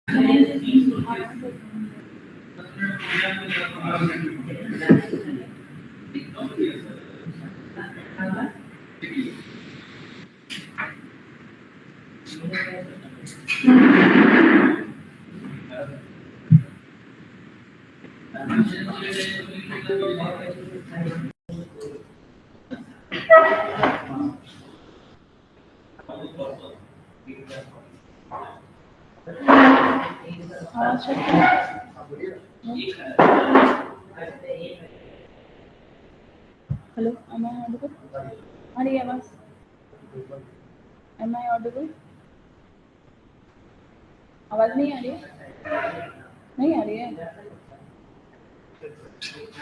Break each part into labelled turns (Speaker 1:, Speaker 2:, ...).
Speaker 1: Hello, am I audible? आ रही है आवाज? Am I audible? आवाज नहीं आ रही है? नहीं आ रही है?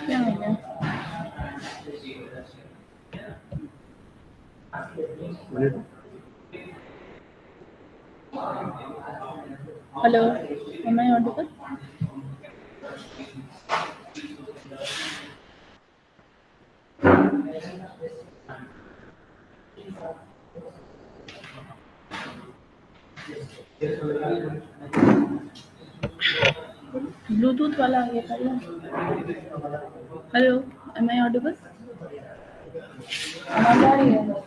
Speaker 1: क्या हो गया? Hello, am I audible? Bluetooth वाला आ गया था। Hello, am I audible? आवाज आ रही है?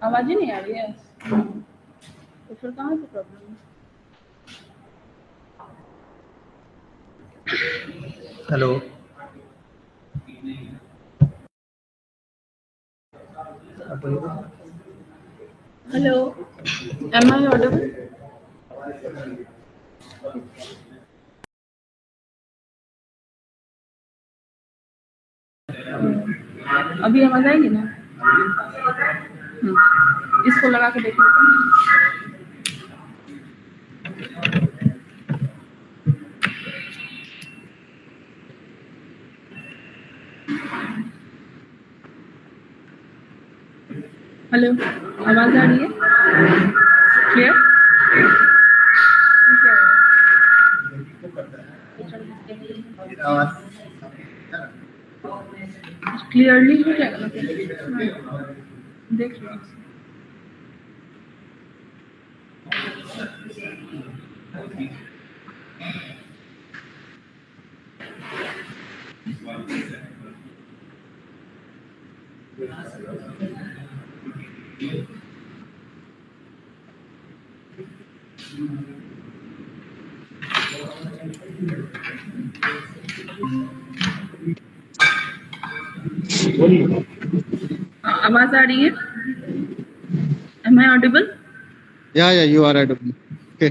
Speaker 1: आवाज ही नहीं आ रही है, तो फिर कहाँ से प्रॉब्लम है?
Speaker 2: Hello,
Speaker 1: hello, am I audible? अभी आवाज आएगी ना? इसको लगा के देख लेते हैं। हेलो, आवाज आ रही है? क्लियर? क्लियरली हो जाएगा ना? देख लो। आवाज आ रही है? Am I audible?
Speaker 2: या यू आर ऑडिबल। ओके,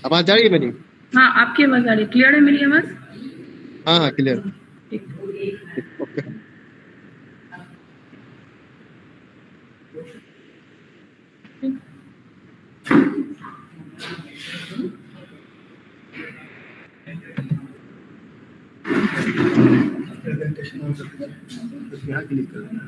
Speaker 2: आवाज आ रही है मेरी?
Speaker 1: हाँ, आपकी आवाज आ रही है। क्लियर है मेरी आवाज?
Speaker 2: हाँ, क्लियर।
Speaker 1: ठीक।
Speaker 2: ओके, यहाँ क्लिक करना।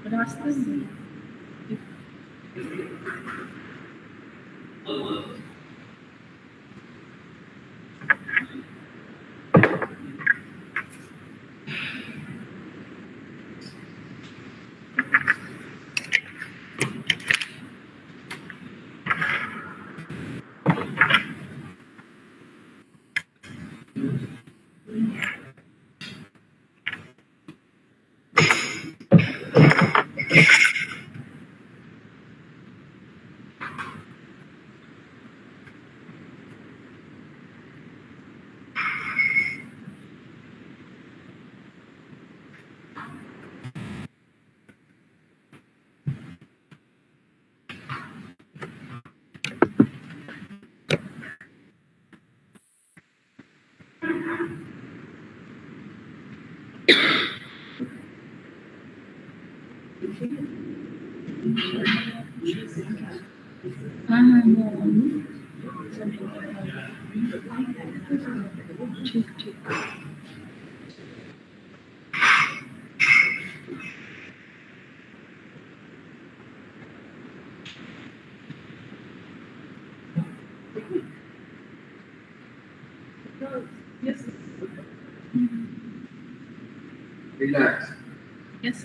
Speaker 1: रास्ते में हाँ हाँ हाँ ठीक ठीक।
Speaker 3: Relax.
Speaker 1: Yes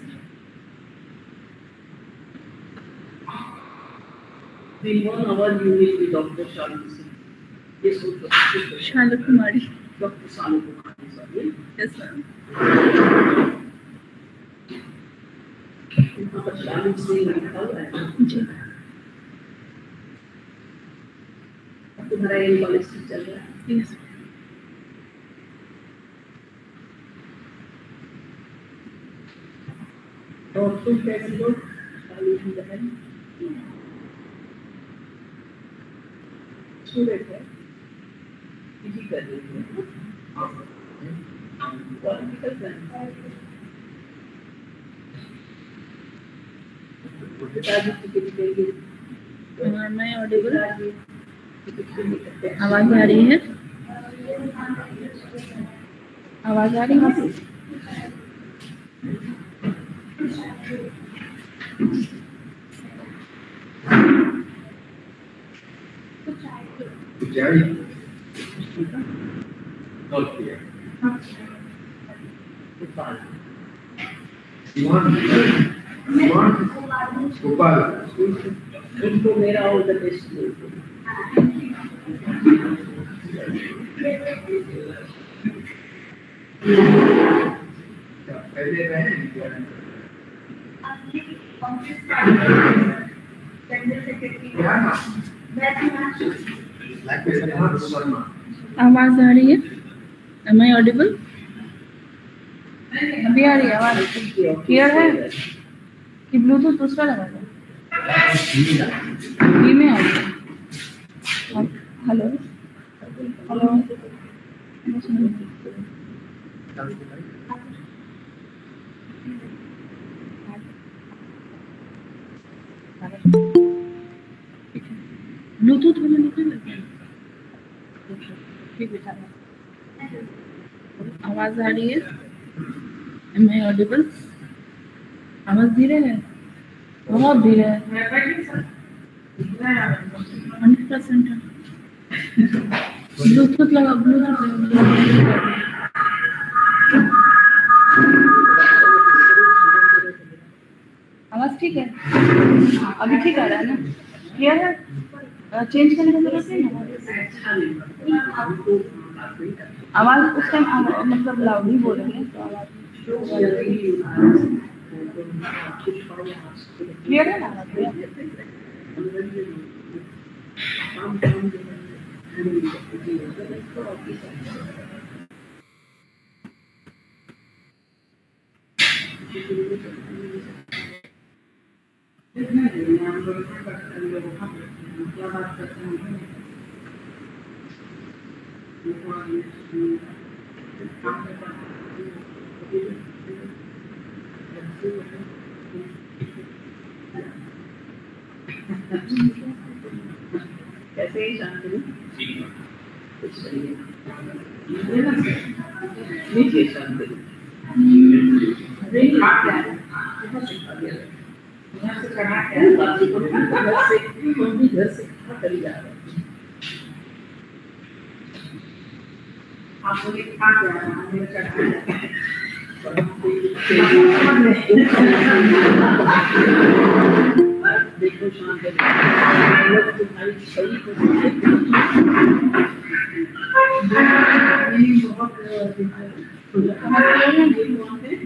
Speaker 3: In 1 hour, you will be Dr. Shalu Singh. Yes, okay.
Speaker 1: Shalu Kumari.
Speaker 3: Dr. Shalu Kumari, sorry.
Speaker 1: Yes ma'am.
Speaker 3: यहाँ पर शालू सिंह लिखा हुआ है।
Speaker 1: जी
Speaker 3: तुम्हारा ये कॉलेज चल रहा है।
Speaker 1: यस
Speaker 3: और तुम कैसे हो? शालू की बहन। स्टूडेंट है। पीजी कर रही है। Political science. पिताजी की कितनी देंगे?
Speaker 1: मैं ऑडिबल
Speaker 3: पिताजी
Speaker 1: आवाज आ रही है? आवाज आ रही है?
Speaker 3: Jerry. Not here. Gopal. उनको मेरा ऑल द बेस्ट पहले
Speaker 1: आवाज आ रही है? Am I audible? अभी आ रही है आवाज? क्लियर है कि ब्लूटूथ दूसरा लगा दो? ये में आ रही है। हेलो हेलो ब्लूटूथ वाला निकल गया। ठीक है आवाज आ रही है? Am I audible? आवाज धीरे है, बहुत धीरे है। 100% है। ब्लूटूथ लगा आवाज ठीक है? अभी ठीक आ रहा है ना? क्लियर है? चेंज करने की जरूरत है ना? आवाज उस टाइम मतलब लाउड ही बोल रहे हैं तो आवाज क्लियर है ना? कैसे ही शांत नीचे शांत घर से करी जा रहा है। आप मुझे खा के आना मुझे देखो शांत तुम्हारी सही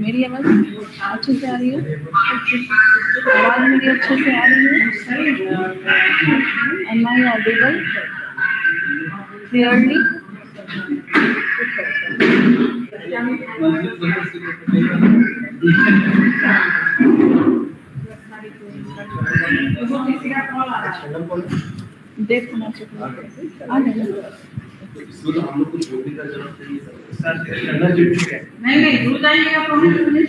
Speaker 1: मेरी आवाज अच्छे से आ रही है? आवाज मेरी अच्छे से आ रही है? Am I audible clearly? देखो ना चेक आ गया।
Speaker 3: इसमें तो हम लोग कुछ बोलने का जरूरत नहीं है सर।
Speaker 1: नहीं जुड़ जाइएगा तो हम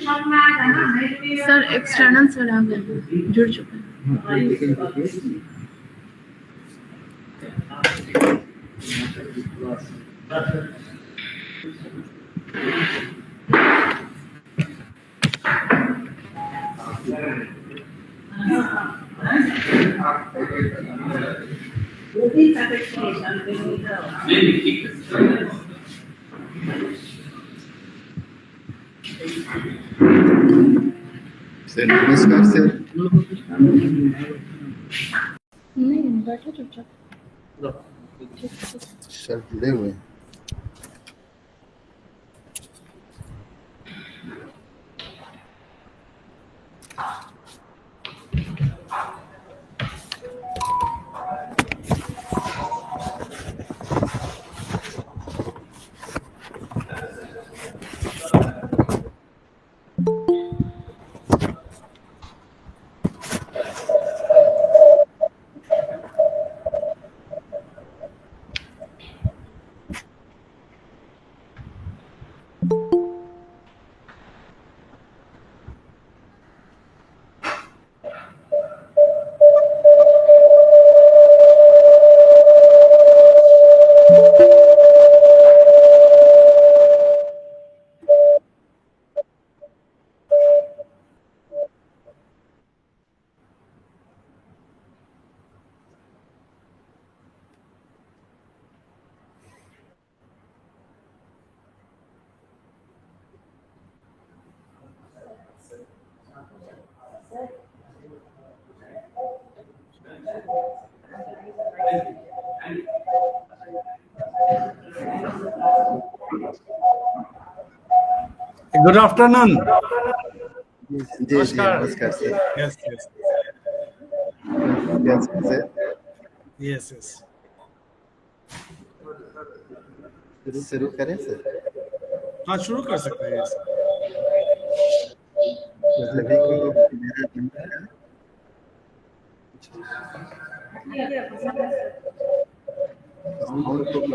Speaker 1: शॉप में आ जाना नहीं सर एक्सटर्नल सर आ गए जुड़ चुके हैं
Speaker 2: सर नमस्कार सर।
Speaker 1: नहीं बैठो चुपचाप
Speaker 2: सर जुड़े हुए हैं।
Speaker 4: Good afternoon.
Speaker 2: जी नमस्कार सर।
Speaker 4: Yes.
Speaker 2: कैसे सर?
Speaker 4: Yes.
Speaker 2: शुरू करें सर?
Speaker 4: हाँ शुरू कर सकते हैं। Yes.
Speaker 2: सभी को मेरा नमस्कार। साउंड को कम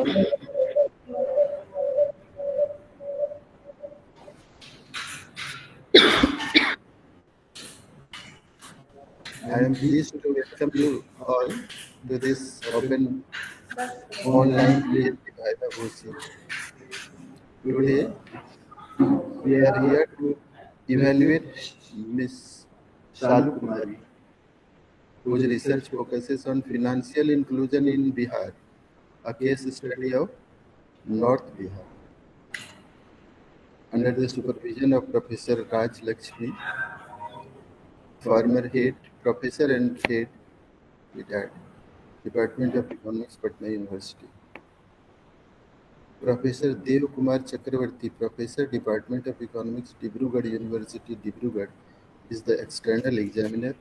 Speaker 2: I am pleased to welcome you all to this open online PhD Viva Voce. Today, we are here to evaluate Ms. Shalu Kumari, whose research focuses on financial inclusion in Bihar, a case study of North Bihar. Under the supervision of Professor Raj Lakshmi, former head professor and head retired, Department of Economics, Patna University. Professor Dev Kumar Chakravarti, Professor, Department of Economics, Dibrugarh University, Dibrugarh, is the external examiner.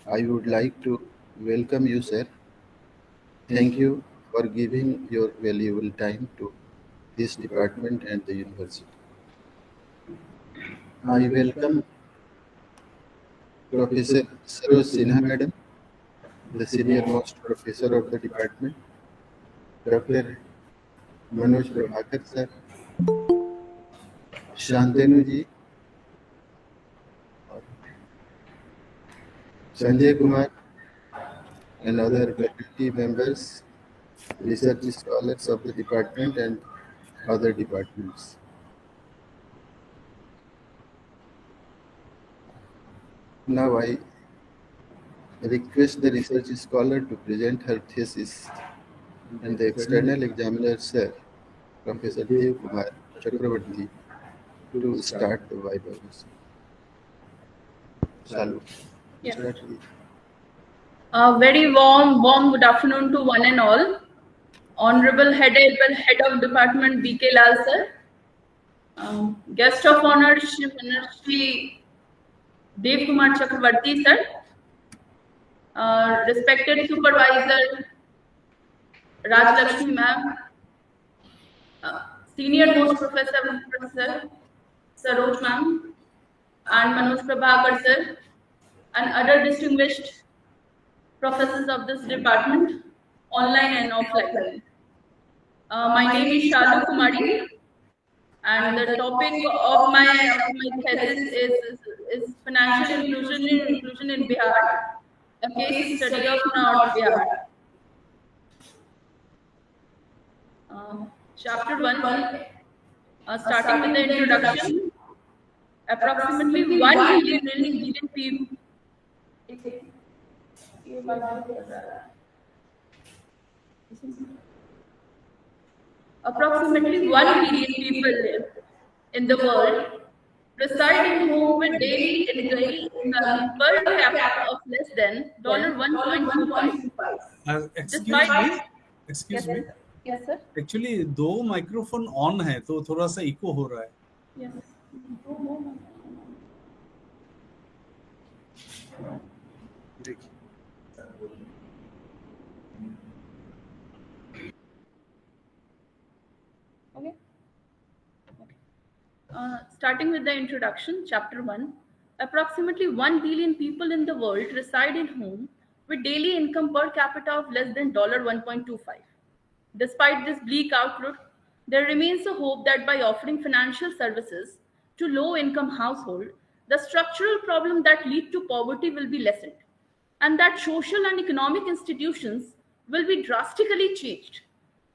Speaker 2: I would like to welcome you, sir. Thank you for giving your valuable time to this department and the university. I welcome Professor Saroj Sinha Madam, the senior most professor of the department, Dr. Manoj Prabhakar sir, Shantanu ji, Sanjay Kumar, and other faculty members, research scholars of the department and other departments. Now I request the research scholar to present her thesis and the external examiner, sir, Professor Dev Kumar Chakravarti, to start the Viva Voce. Shalu.
Speaker 1: Yeah.
Speaker 2: Start with.
Speaker 1: Very warm good afternoon to one and all. Honorable Head of Department B.K. Lal sir, Guest of Honor Shri Dev Kumar Chakravarti sir, respected Supervisor Raj Lakshmi ma'am, Senior Most Professor Saroj ma'am, and Manoj Prabhakar sir, and other distinguished professors of this department, online and offline. My name is Shalu Kumari, and the topic of my thesis is financial inclusion in Bihar, a case study of North Bihar. Chapter 1, starting with the introduction. Approximately 1 billion people. Approximately 1 billion people live in the world, residing home with daily income per capita of less than $1.25.
Speaker 4: Excuse me.
Speaker 1: Yes, sir.
Speaker 4: Actually, दो microphone on है तो थोड़ा सा eco हो रहा है.
Speaker 1: Yes.
Speaker 4: देखिए.
Speaker 1: Okay. Starting with the introduction, chapter 1. Approximately 1 billion people in the world reside in home with daily income per capita of less than $1.25. Despite this bleak outlook, there remains a hope that by offering financial services to low-income households, the structural problem that lead to poverty will be lessened, and that social and economic institutions will be drastically changed.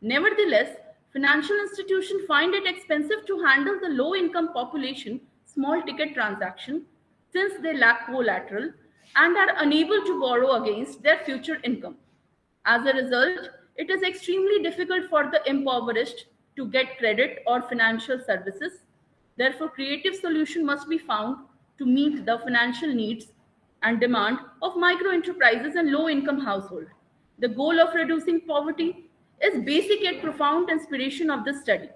Speaker 1: Nevertheless, financial institutions find it expensive to handle the low-income population small ticket transaction since they lack collateral and are unable to borrow against their future income. As a result, it is extremely difficult for the impoverished to get credit or financial services. Therefore, creative solution must be found to meet the financial needs and demand of micro enterprises and low income households. The goal of reducing poverty is basic yet profound inspiration of this study.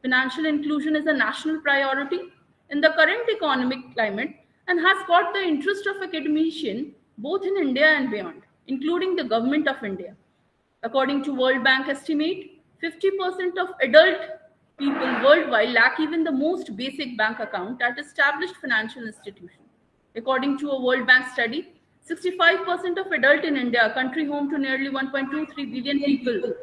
Speaker 1: Financial inclusion is a national priority in the current economic climate and has caught the interest of academicians both in India and beyond, including the government of India. According to World Bank estimate, 50% of adult people worldwide lack even the most basic bank account at established financial institutions. According to a World Bank study, 65% of adults in India, a country home to nearly 1.23 billion people,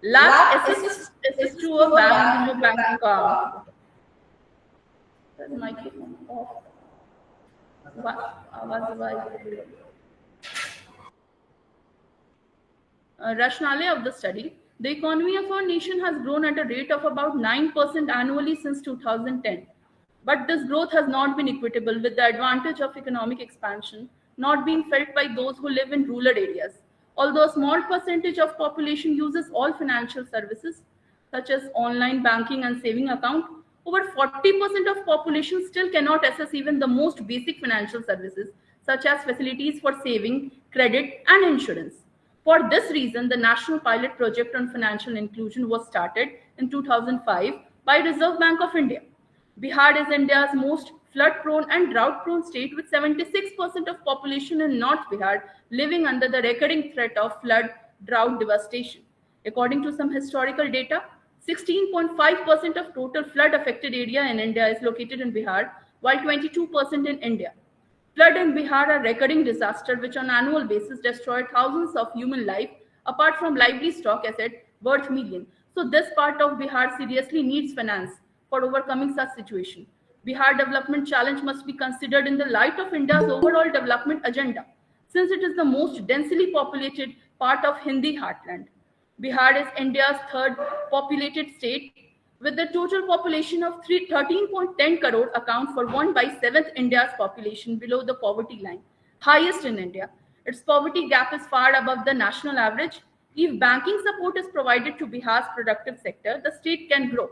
Speaker 1: lack access to a bank account. Microphone off. Rationale of the study: the economy of our nation has grown at a rate of about 9% annually since 2010. But this growth has not been equitable, with the advantage of economic expansion not being felt by those who live in rural areas. Although a small percentage of population uses all financial services, such as online banking and saving account, over 40% of population still cannot access even the most basic financial services, such as facilities for saving, credit, and insurance. For this reason, the National Pilot Project on Financial Inclusion was started in 2005 by Reserve Bank of India. Bihar is India's most flood-prone and drought-prone state, with 76% of population in North Bihar living under the recurring threat of flood, drought devastation. According to some historical data, 16.5% of total flood-affected area in India is located in Bihar, while 22% in India. Flood in Bihar are recurring disaster which on annual basis destroy thousands of human life apart from livestock asset worth million. So this part of Bihar seriously needs finance for overcoming such situation. Bihar development challenge must be considered in the light of India's overall development agenda, since it is the most densely populated part of Hindi heartland. Bihar is India's third populated state, with the total population of 13.10 crore account for 1 by 7th India's population below the poverty line, highest in India. Its poverty gap is far above the national average. If banking support is provided to Bihar's productive sector, the state can grow.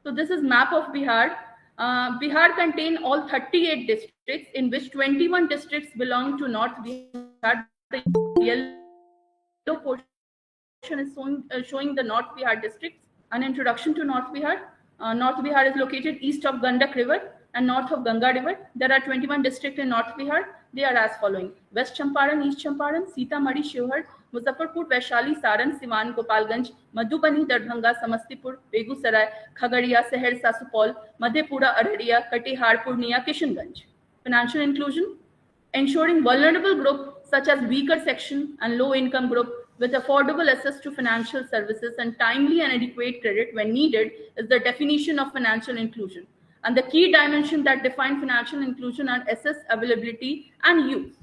Speaker 1: So this is map of Bihar. Bihar contain all 38 districts, in which 21 districts belong to North Bihar. The yellow portion is showing the North Bihar districts. An introduction to North Bihar. North Bihar is located east of Gandak River and north of Ganga River. There are 21 districts in North Bihar. They are as following: West Champaran, East Champaran, Sitamarhi, Shivhar, Muzaffarpur, Vaishali, Saran, Siwan, Gopalganj, Madhubani, Darbhanga, Samastipur, Begusarai, Khagadiya, Saharsa, Supaul, Madhepura, Arariya, Katihar, Purnia, Kishanganj. Financial inclusion: ensuring vulnerable groups such as weaker section and low income group with affordable access to financial services and timely and adequate credit when needed is the definition of financial inclusion. And the key dimensions that define financial inclusion are access, availability, and use.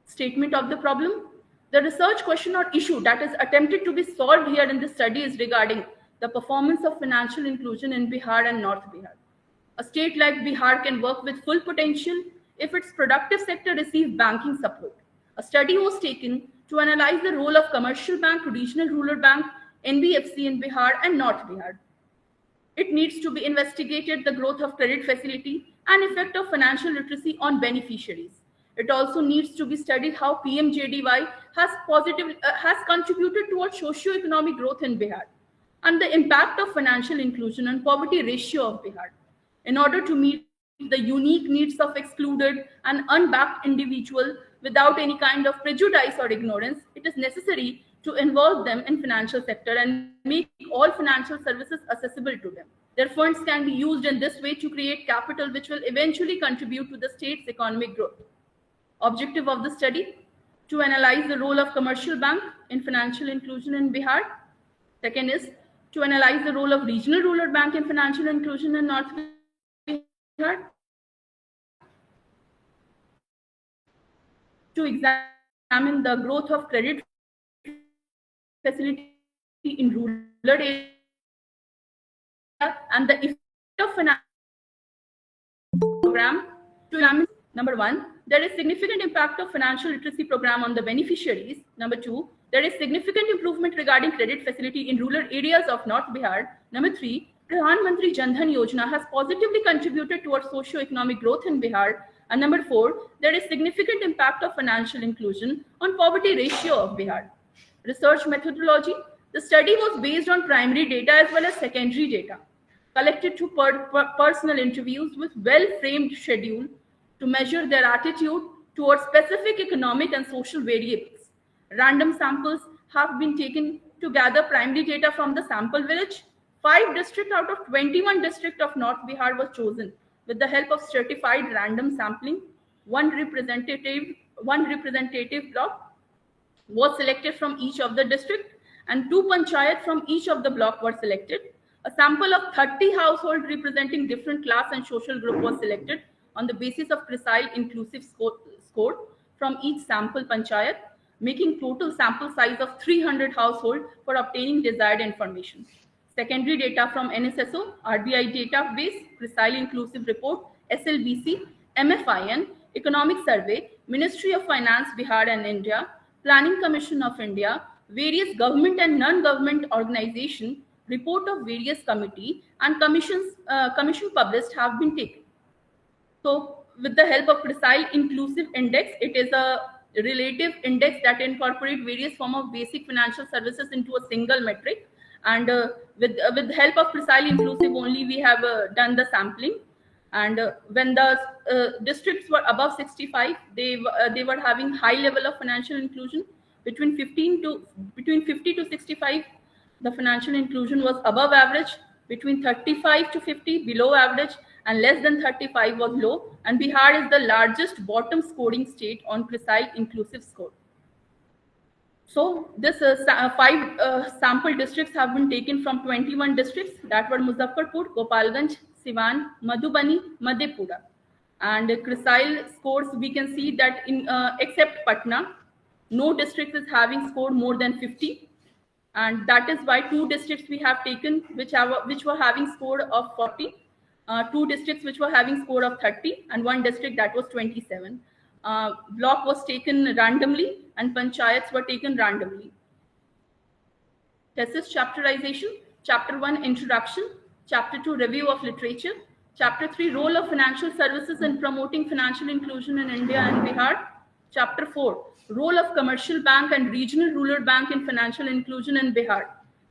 Speaker 1: Statement of the problem. The research question or issue that is attempted to be solved here in this study is regarding the performance of financial inclusion in Bihar and North Bihar. A state like Bihar can work with full potential if its productive sector receives banking support. A study was taken to analyze the role of commercial bank, regional rural bank, NBFC in Bihar and North Bihar. It needs to be investigated the growth of credit facility and effect of financial literacy on beneficiaries. It also needs to be studied how PMJDY has contributed towards socio-economic growth in Bihar and the impact of financial inclusion and poverty ratio of Bihar. In order to meet the unique needs of excluded and unbacked individual without any kind of prejudice or ignorance, it is necessary to involve them in financial sector and make all financial services accessible to them. Their funds can be used in this way to create capital which will eventually contribute to the state's economic growth. Objective of the study: to analyze the role of commercial bank in financial inclusion in Bihar. Second is to analyze the role of regional rural bank in financial inclusion in North Bihar. To examine the growth of credit facility in rural areas and the effect of financial program. To examine, number one, there is significant impact of financial literacy program on the beneficiaries. Number two, there is significant improvement regarding credit facility in rural areas of North Bihar. Number three, Pradhan Mantri Jan Dhan Yojana has positively contributed towards socio-economic growth in Bihar. And number four, there is significant impact of financial inclusion on poverty ratio of Bihar. Research methodology. The study was based on primary data as well as secondary data, collected through personal interviews with well-framed schedule to measure their attitude towards specific economic and social variables. Random samples have been taken to gather primary data from the sample village. 5 districts out of 21 districts of North Bihar was chosen with the help of certified random sampling. One representative block was selected from each of the district, and 2 panchayat from each of the block were selected. A sample of 30 households representing different class and social group was selected on the basis of precise inclusive score from each sample panchayat, making total sample size of 300 households for obtaining desired information. Secondary data from NSSO, RBI database, precise inclusive report, SLBC, MFIN, Economic Survey, Ministry of Finance, Bihar and India, Planning Commission of India, various government and non-government organizations, report of various committee and commission published have been taken. So with the help of precise inclusive index, it is a relative index that incorporates various forms of basic financial services into a single metric. And with the help of precise inclusive only, we have done the sampling. And when the districts were above 65, they were having high level of financial inclusion. Between 50 to 65, the financial inclusion was above average. Between 35 to 50, below average, and less than 35 was low. And Bihar is the largest bottom scoring state on precise inclusive score. So this 5 sample districts have been taken from 21 districts that were Muzaffarpur, Gopalganj, Siwan, Madhubani, Madhepura. And CRISIL scores, we can see that in except Patna, no district is having scored more than 50. And that is why 2 districts we have taken which were having score of 40, 2 districts which were having score of 30, and 1 district that was 27. Block was taken randomly and panchayats were taken randomly. Thesis chapterization. Chapter 1, Introduction. Chapter 2, Review of Literature. Chapter 3, Role of Financial Services in Promoting Financial Inclusion in India and Bihar. Chapter 4, Role of Commercial Bank and Regional Rural Bank in Financial Inclusion in Bihar.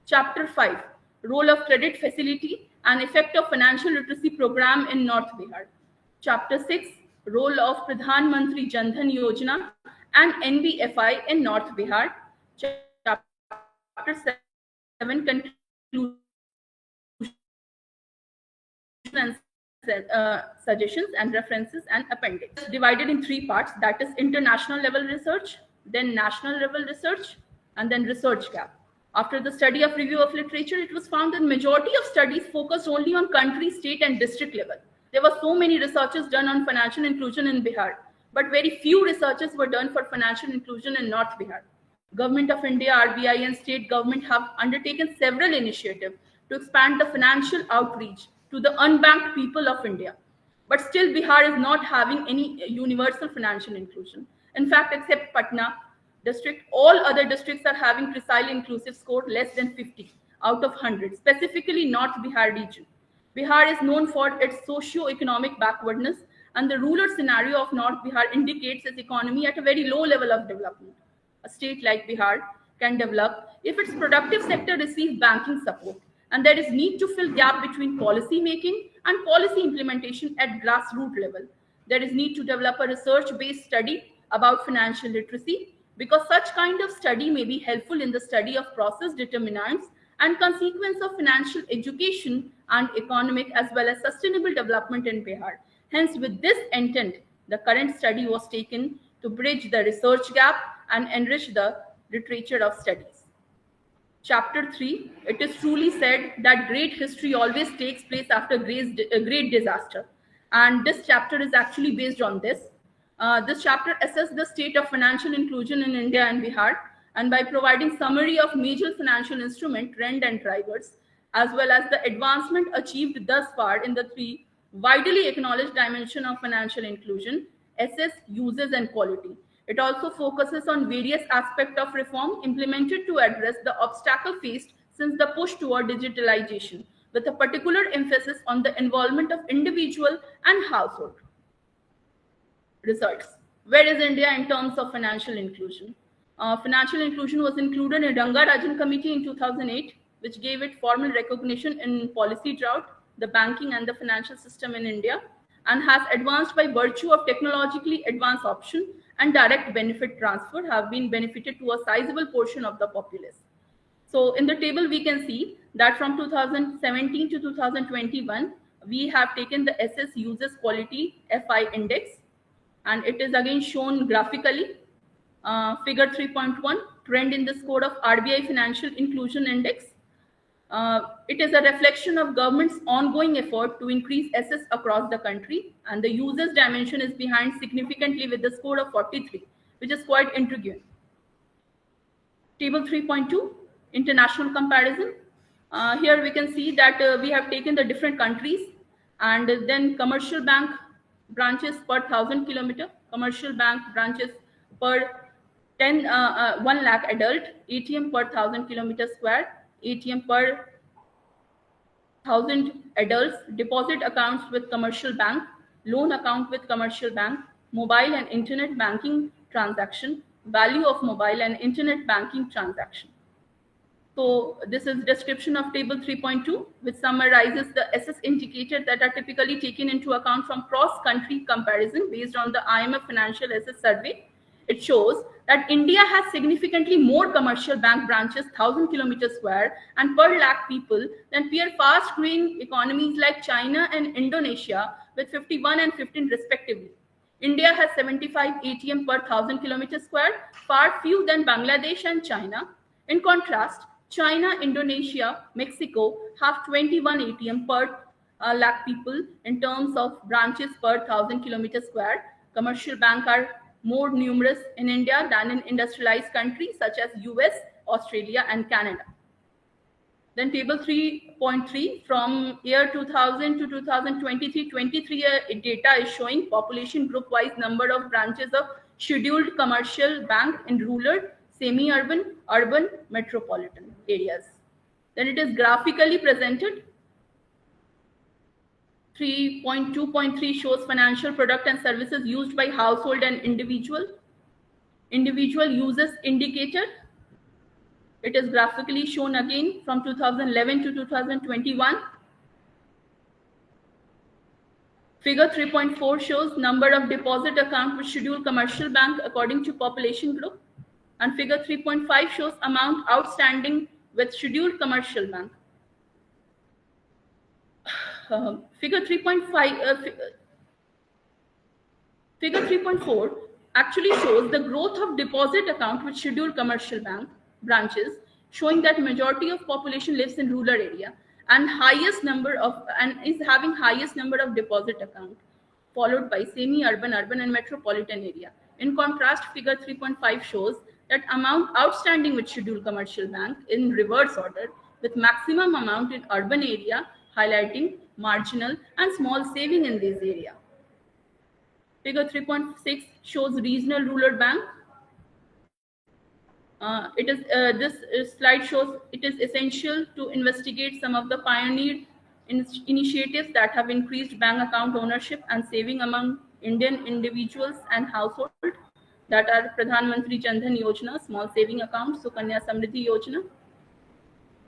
Speaker 1: Chapter 5, Role of Credit Facility and Effect of Financial Literacy Program in North Bihar. Chapter 6, Role of Pradhan Mantri Jan Dhan Yojana and NBFI in North Bihar. Chapter 7, Conclusion and suggestions and references and appendix. Divided in 3 parts, that is international level research, then national level research, And then research gap. After the study of review of literature, it was found that majority of studies focused only on country, state, and district level. There were so many researches done on financial inclusion in Bihar, but very few researches were done for financial inclusion in North Bihar. Government of India, RBI, and state government have undertaken several initiatives to expand the financial outreach to the unbanked people of India. But still, Bihar is not having any universal financial inclusion. In fact, except Patna district, all other districts are having precisely inclusive score less than 50 out of 100, specifically North Bihar region. Bihar is known for its socio-economic backwardness, and the rural scenario of North Bihar indicates its economy at a very low level of development. A state like Bihar can develop if its productive sector receives banking support, and there is need to fill gap between policy making and policy implementation at grassroots level. There is need to develop a research-based study about financial literacy, because such kind of study may be helpful in the study of process determinants and consequence of financial education and economic as well as sustainable development in Bihar. Hence, with this intent, the current study was taken to bridge the research gap and enrich the literature of studies. Chapter 3, it is truly said that great history always takes place after great disaster. And this chapter is actually based on this. This chapter assesses the state of financial inclusion in India and Bihar, and by providing summary of major financial instrument, trend and drivers, as well as the advancement achieved thus far in the three widely acknowledged dimensions of financial inclusion: assess, uses, and quality. It also focuses on various aspects of reform implemented to address the obstacle faced since the push toward digitalization, with a particular emphasis on the involvement of individual and household. Results. Where is India in terms of financial inclusion? Financial inclusion was included in Rangarajan Committee in 2008, which gave it formal recognition in policy drought, the banking and the financial system in India, and has advanced by virtue of technologically advanced option and direct benefit transfer have been benefited to a sizable portion of the populace. So in the table, we can see that from 2017 to 2021, we have taken the SS Uses Quality FI Index, and it is again shown graphically. Figure 3.1, trend in the score of RBI Financial Inclusion Index. It is a reflection of government's ongoing effort to increase SS across the country, and the users dimension is behind significantly with the score of 43, which is quite intriguing. Table 3.2, international comparison. Here we can see that we have taken the different countries, and then commercial bank branches per 1,000 kilometer, commercial bank branches per 1 lakh adult, ATM per 1,000 kilometer square, ATM per 1,000 adults, deposit accounts with commercial bank, loan account with commercial bank, mobile and internet banking transaction, value of mobile and internet banking transaction. So this is description of table 3.2, which summarizes the SS indicators that are typically taken into account from cross-country comparison based on the IMF Financial SS Survey. It shows that India has significantly more commercial bank branches, 1,000 kilometers square, and per lakh people than peer fast-growing economies like China and Indonesia, with 51 and 15 respectively. India has 75 ATM per 1,000 kilometers square, far few than Bangladesh and China. In contrast, China, Indonesia, Mexico have 21 ATM per lakh people in terms of branches per 1,000 kilometers square. Commercial banks are more numerous in India than in industrialized countries such as US, Australia, and Canada. Then table 3.3, from year 2000 to 2023 data is showing population group wise number of branches of scheduled commercial bank in rural, semi-urban, urban, metropolitan areas. Then it is graphically presented. 3.2.3 shows financial product and services used by household and individual. Individual uses indicator. It is graphically shown again from 2011 to 2021. Figure 3.4 shows number of deposit account with scheduled commercial bank according to population group. And figure 3.5 shows amount outstanding with scheduled commercial bank. Figure 3.4 actually shows the growth of deposit account with scheduled commercial bank branches, showing that majority of population lives in rural area and is having highest number of deposit account, followed by semi-urban, urban, and metropolitan area. In contrast, figure 3.5 shows that amount outstanding with scheduled commercial bank in reverse order, with maximum amount in urban area, highlighting marginal and small saving in this area. Figure 3.6 shows regional rural bank. This slide shows it is essential to investigate some of the pioneered initiatives that have increased bank account ownership and saving among Indian individuals and households, that are Pradhan Mantri Jan Dhan Yojana, small saving account, Sukanya Samriddhi Yojana.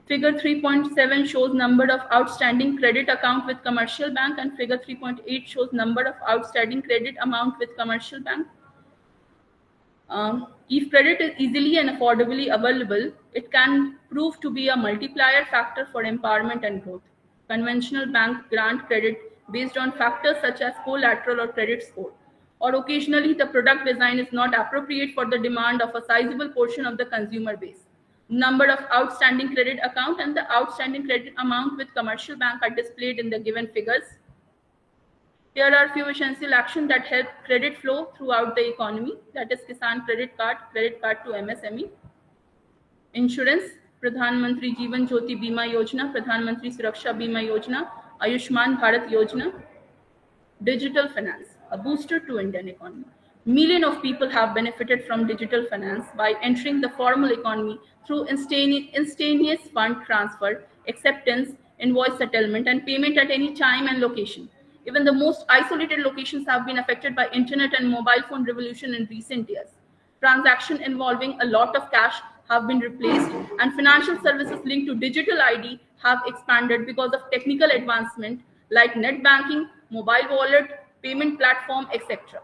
Speaker 1: Figure 3.7 shows number of outstanding credit account with commercial bank, and figure 3.8 shows number of outstanding credit amount with commercial bank. If credit is easily and affordably available, it can prove to be a multiplier factor for empowerment and growth. Conventional banks grant credit based on factors such as collateral or credit score, or occasionally the product design is not appropriate for the demand of a sizable portion of the consumer base. Number of outstanding credit account and the outstanding credit amount with commercial bank are displayed in the given figures. Here are few essential actions that help credit flow throughout the economy, that is Kisan credit card to MSME. Insurance, Pradhan Mantri Jeevan Jyoti Bima Yojana, Pradhan Mantri Suraksha Bima Yojana, Ayushman Bharat Yojana. Digital finance, a booster to Indian economy. Millions of people have benefited from digital finance by entering the formal economy through instantaneous fund transfer, acceptance, invoice settlement, and payment at any time and location. Even the most isolated locations have been affected by internet and mobile phone revolution in recent years. Transactions involving a lot of cash have been replaced, and financial services linked to digital ID have expanded because of technical advancement like net banking, mobile wallet, payment platform, etc.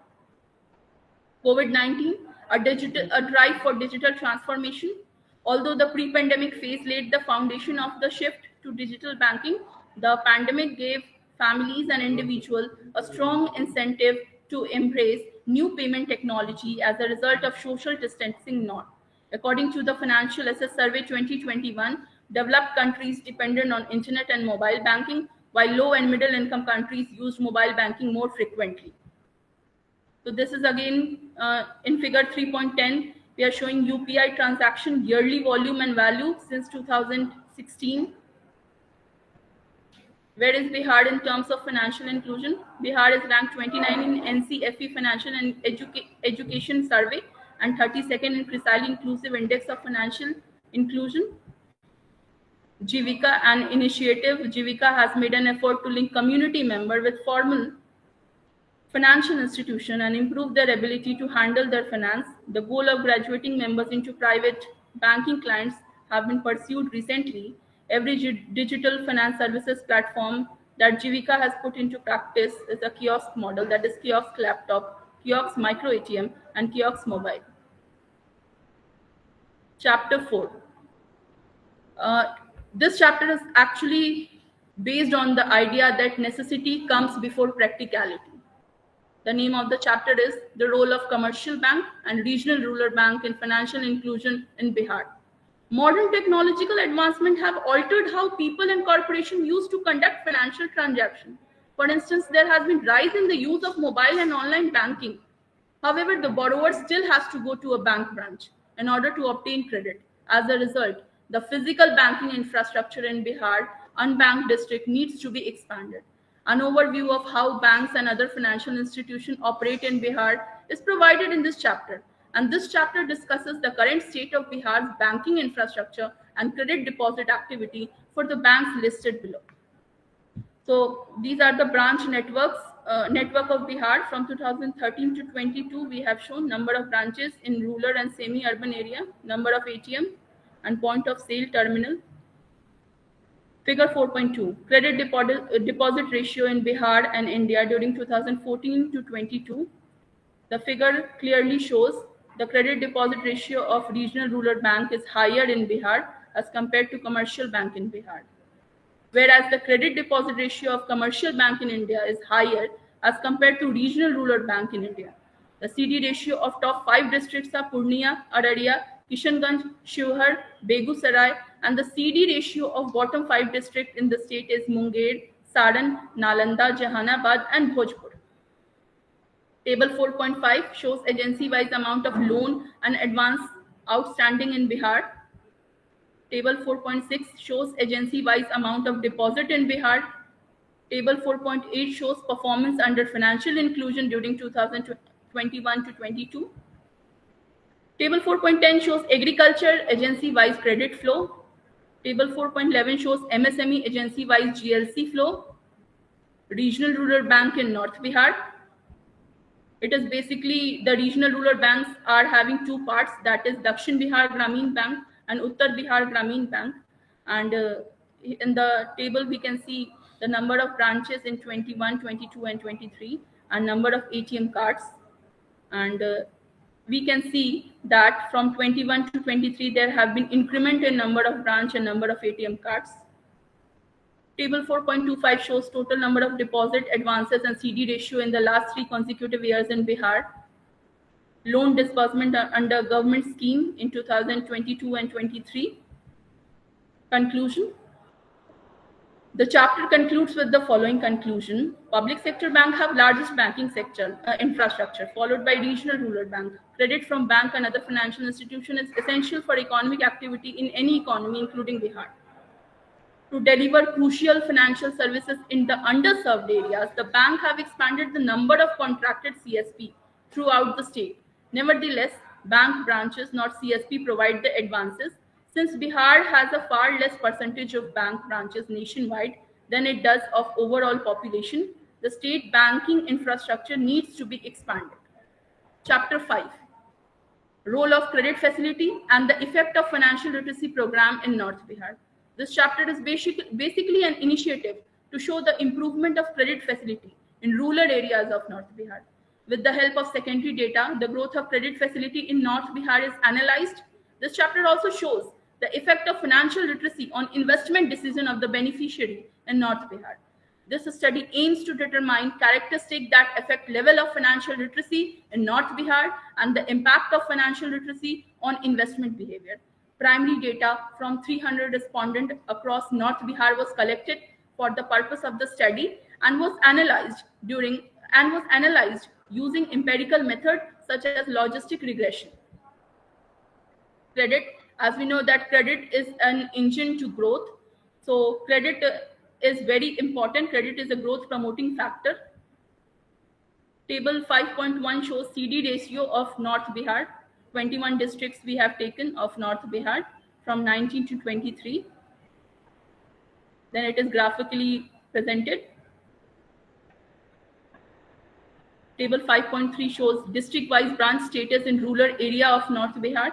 Speaker 1: COVID-19, a drive for digital transformation. Although the pre-pandemic phase laid the foundation of the shift to digital banking, the pandemic gave families and individuals a strong incentive to embrace new payment technology as a result of social distancing norm. According to the Financial Assess Survey 2021, developed countries depended on internet and mobile banking, while low and middle income countries used mobile banking more frequently. So this is again in figure 3.10, we are showing UPI transaction yearly volume and value since 2016. Where is Bihar in terms of financial inclusion? Bihar is ranked 29 in NCFE Financial and Education Survey and 32nd in CRISIL Inclusive Index of Financial Inclusion. Jivika, an initiative, Jivika has made an effort to link community members with formal financial institution and improve their ability to handle their finance. The goal of graduating members into private banking clients have been pursued recently. Every digital finance services platform that Jivika has put into practice is a kiosk model, that is kiosk laptop, kiosk micro ATM, and kiosk mobile. Chapter 4. This chapter is actually based on the idea that necessity comes before practicality. The name of the chapter is The Role of Commercial Bank and Regional Rural Bank in Financial Inclusion in Bihar. Modern technological advancement have altered how people and corporations used to conduct financial transactions. For instance, there has been rise in the use of mobile and online banking. However, the borrower still has to go to a bank branch in order to obtain credit. As a result, the physical banking infrastructure in Bihar, unbanked district, needs to be expanded. An overview of how banks and other financial institutions operate in Bihar is provided in this chapter. And this chapter discusses the current state of Bihar's banking infrastructure and credit deposit activity for the banks listed below. So these are the branch networks. Network of Bihar from 2013 to 22, we have shown number of branches in rural and semi-urban area, number of ATM and point of sale terminal. Figure 4.2, credit deposit ratio in Bihar and India during 2014 to 22. The figure clearly shows the credit deposit ratio of regional rural bank is higher in Bihar as compared to commercial bank in Bihar. Whereas the credit deposit ratio of commercial bank in India is higher as compared to regional rural bank in India. The CD ratio of top 5 districts are Purnia, Araria,
Speaker 5: Kishanganj, Shivhar, Begusarai, and the CD ratio of bottom 5 districts in the state is Munger, Saran, Nalanda, Jahanabad, and Bhojpur. Table 4.5 shows agency-wise amount of loan and advance outstanding in Bihar. Table 4.6 shows agency-wise amount of deposit in Bihar. Table 4.8 shows performance under financial inclusion during 2021 to 22. Table 4.10 shows agriculture agency-wise credit flow. Table 4.11 shows MSME agency-wise GLC flow. Regional Rural Bank in North Bihar. It is basically the regional rural banks are having two parts, that is Dakshin Bihar Gramin Bank and Uttar Bihar Gramin Bank. And in the table, we can see the number of branches in 21, 22, and 23, and number of ATM cards. And we can see that from 21 to 23, there have been increment in number of branch and number of ATM cards. Table 4.25 shows total number of deposit, advances, and CD ratio in the last 3 consecutive years in Bihar. Loan disbursement under government scheme in 2022 and 23. Conclusion. The chapter concludes with the following conclusion. Public sector bank have largest banking sector infrastructure, followed by regional rural bank. Credit from bank and other financial institution is essential for economic activity in any economy, including Bihar. To deliver crucial financial services in the underserved areas, the bank have expanded the number of contracted CSP throughout the state. Nevertheless, bank branches, not CSP, provide the advances. Since Bihar has a far less percentage of bank branches nationwide than it does of overall population, the state banking infrastructure needs to be expanded. Chapter 5. Role of credit facility and the effect of financial literacy program in North Bihar. This chapter is basically an initiative to show the improvement of credit facility in rural areas of North Bihar. With the help of secondary data, the growth of credit facility in North Bihar is analyzed. This chapter also shows the effect of financial literacy on investment decision of the beneficiary in North Bihar. This study aims to determine characteristics that affect level of financial literacy in North Bihar and the impact of financial literacy on investment behavior. Primary data from 300 respondents across North Bihar was collected for the purpose of the study and was analyzed using empirical method such as logistic regression. Credit, as we know that credit is an engine to growth. So credit is very important. Credit is a growth promoting factor. Table 5.1 shows CD ratio of North Bihar. 21 districts we have taken of North Bihar from 19 to 23. Then it is graphically presented. Table 5.3 shows district-wise branch status in rural area of North Bihar.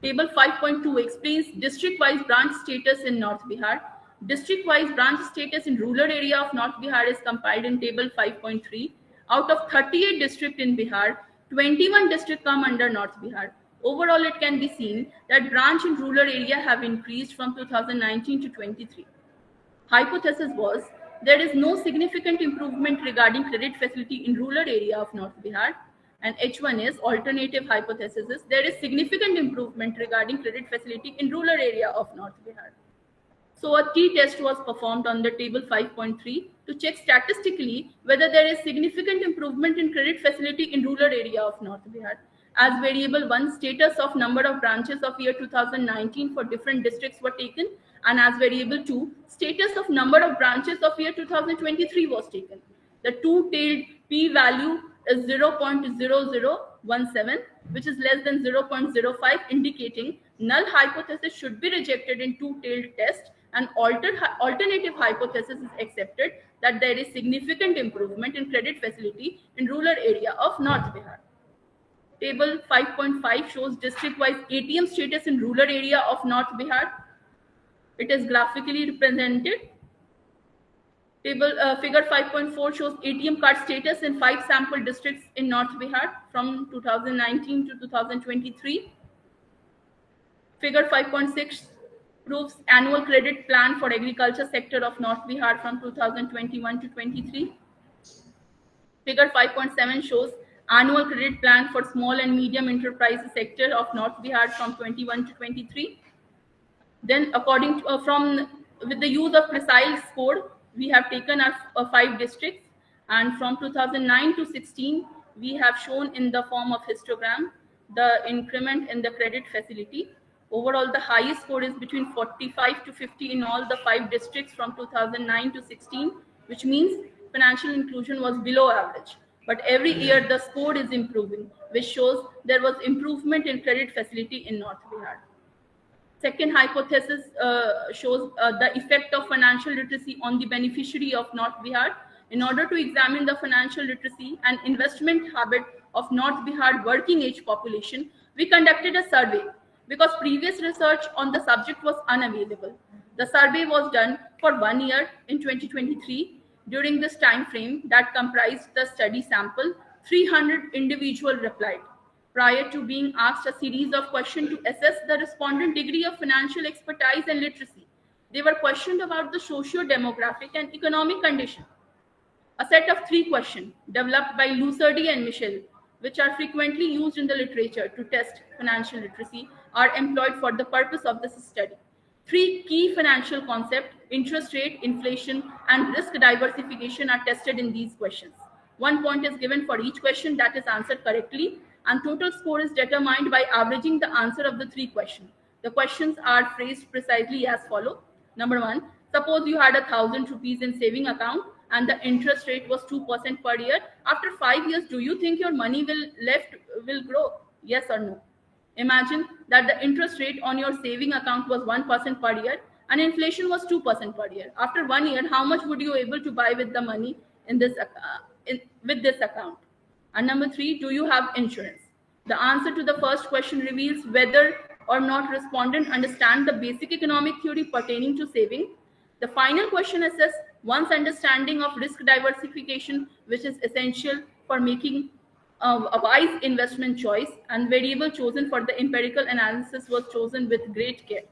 Speaker 5: Table 5.2 explains district-wise branch status in North Bihar. District-wise branch status in rural area of North Bihar is compiled in table 5.3. Out of 38 districts in Bihar, 21 districts come under North Bihar. Overall, it can be seen that branch in rural area have increased from 2019 to 23. Hypothesis was there is no significant improvement regarding credit facility in rural area of North Bihar. And H1 is alternative hypothesis is there is significant improvement regarding credit facility in rural area of North Bihar. So a t-test was performed on the table 5.3 to check statistically whether there is significant improvement in credit facility in rural area of North Bihar. As variable 1, status of number of branches of year 2019 for different districts were taken, and as variable 2, status of number of branches of year 2023 was taken. The two-tailed p-value is 0.0017, which is less than 0.05, indicating null hypothesis should be rejected in two-tailed test, and alternative hypothesis is accepted that there is significant improvement in credit facility in rural area of North Bihar. Table 5.5 shows district-wise ATM status in rural area of North Bihar. It is graphically represented. Figure 5.4 shows ATM card status in 5 sample districts in North Bihar from 2019 to 2023. Figure 5.6 proves annual credit plan for agriculture sector of North Bihar from 2021 to 23. Figure 5.7 shows annual credit plan for small and medium enterprises sector of North Bihar from 21 to 23. Then according to, with the use of precise score, we have taken our 5 districts, and from 2009 to 16, we have shown in the form of histogram the increment in the credit facility. Overall, the highest score is between 45 to 50 in all the 5 districts from 2009 to 16, which means financial inclusion was below average. But every year the score is improving, which shows there was improvement in credit facility in North Bihar. Second hypothesis shows the effect of financial literacy on the beneficiary of North Bihar. In order to examine the financial literacy and investment habit of North Bihar working age population, we conducted a survey because previous research on the subject was unavailable. The survey was done for 1 year in 2023. During this time frame that comprised the study sample, 300 individuals replied. Prior to being asked a series of questions to assess the respondent degree of financial expertise and literacy, they were questioned about the socio-demographic and economic condition. A set of 3 questions developed by Lusardi and Michel, which are frequently used in the literature to test financial literacy, are employed for the purpose of this study. 3 key financial concepts, interest rate, inflation, and risk diversification, are tested in these questions. 1 point is given for each question that is answered correctly, and total score is determined by averaging the answer of the 3 questions. The questions are phrased precisely as follows. Number 1, suppose you had 1,000 rupees in saving account and the interest rate was 2% per year. After 5 years, do you think your money will grow? Yes or no? Imagine that the interest rate on your saving account was 1% per year and inflation was 2% per year. After 1 year, how much would you able to buy with the money in this with this account? And number 3, do you have insurance? The answer to the first question reveals whether or not respondent understand the basic economic theory pertaining to saving. The final question assesses one's understanding of risk diversification, which is essential for making a wise investment choice, and variable chosen for the empirical analysis was chosen with great care.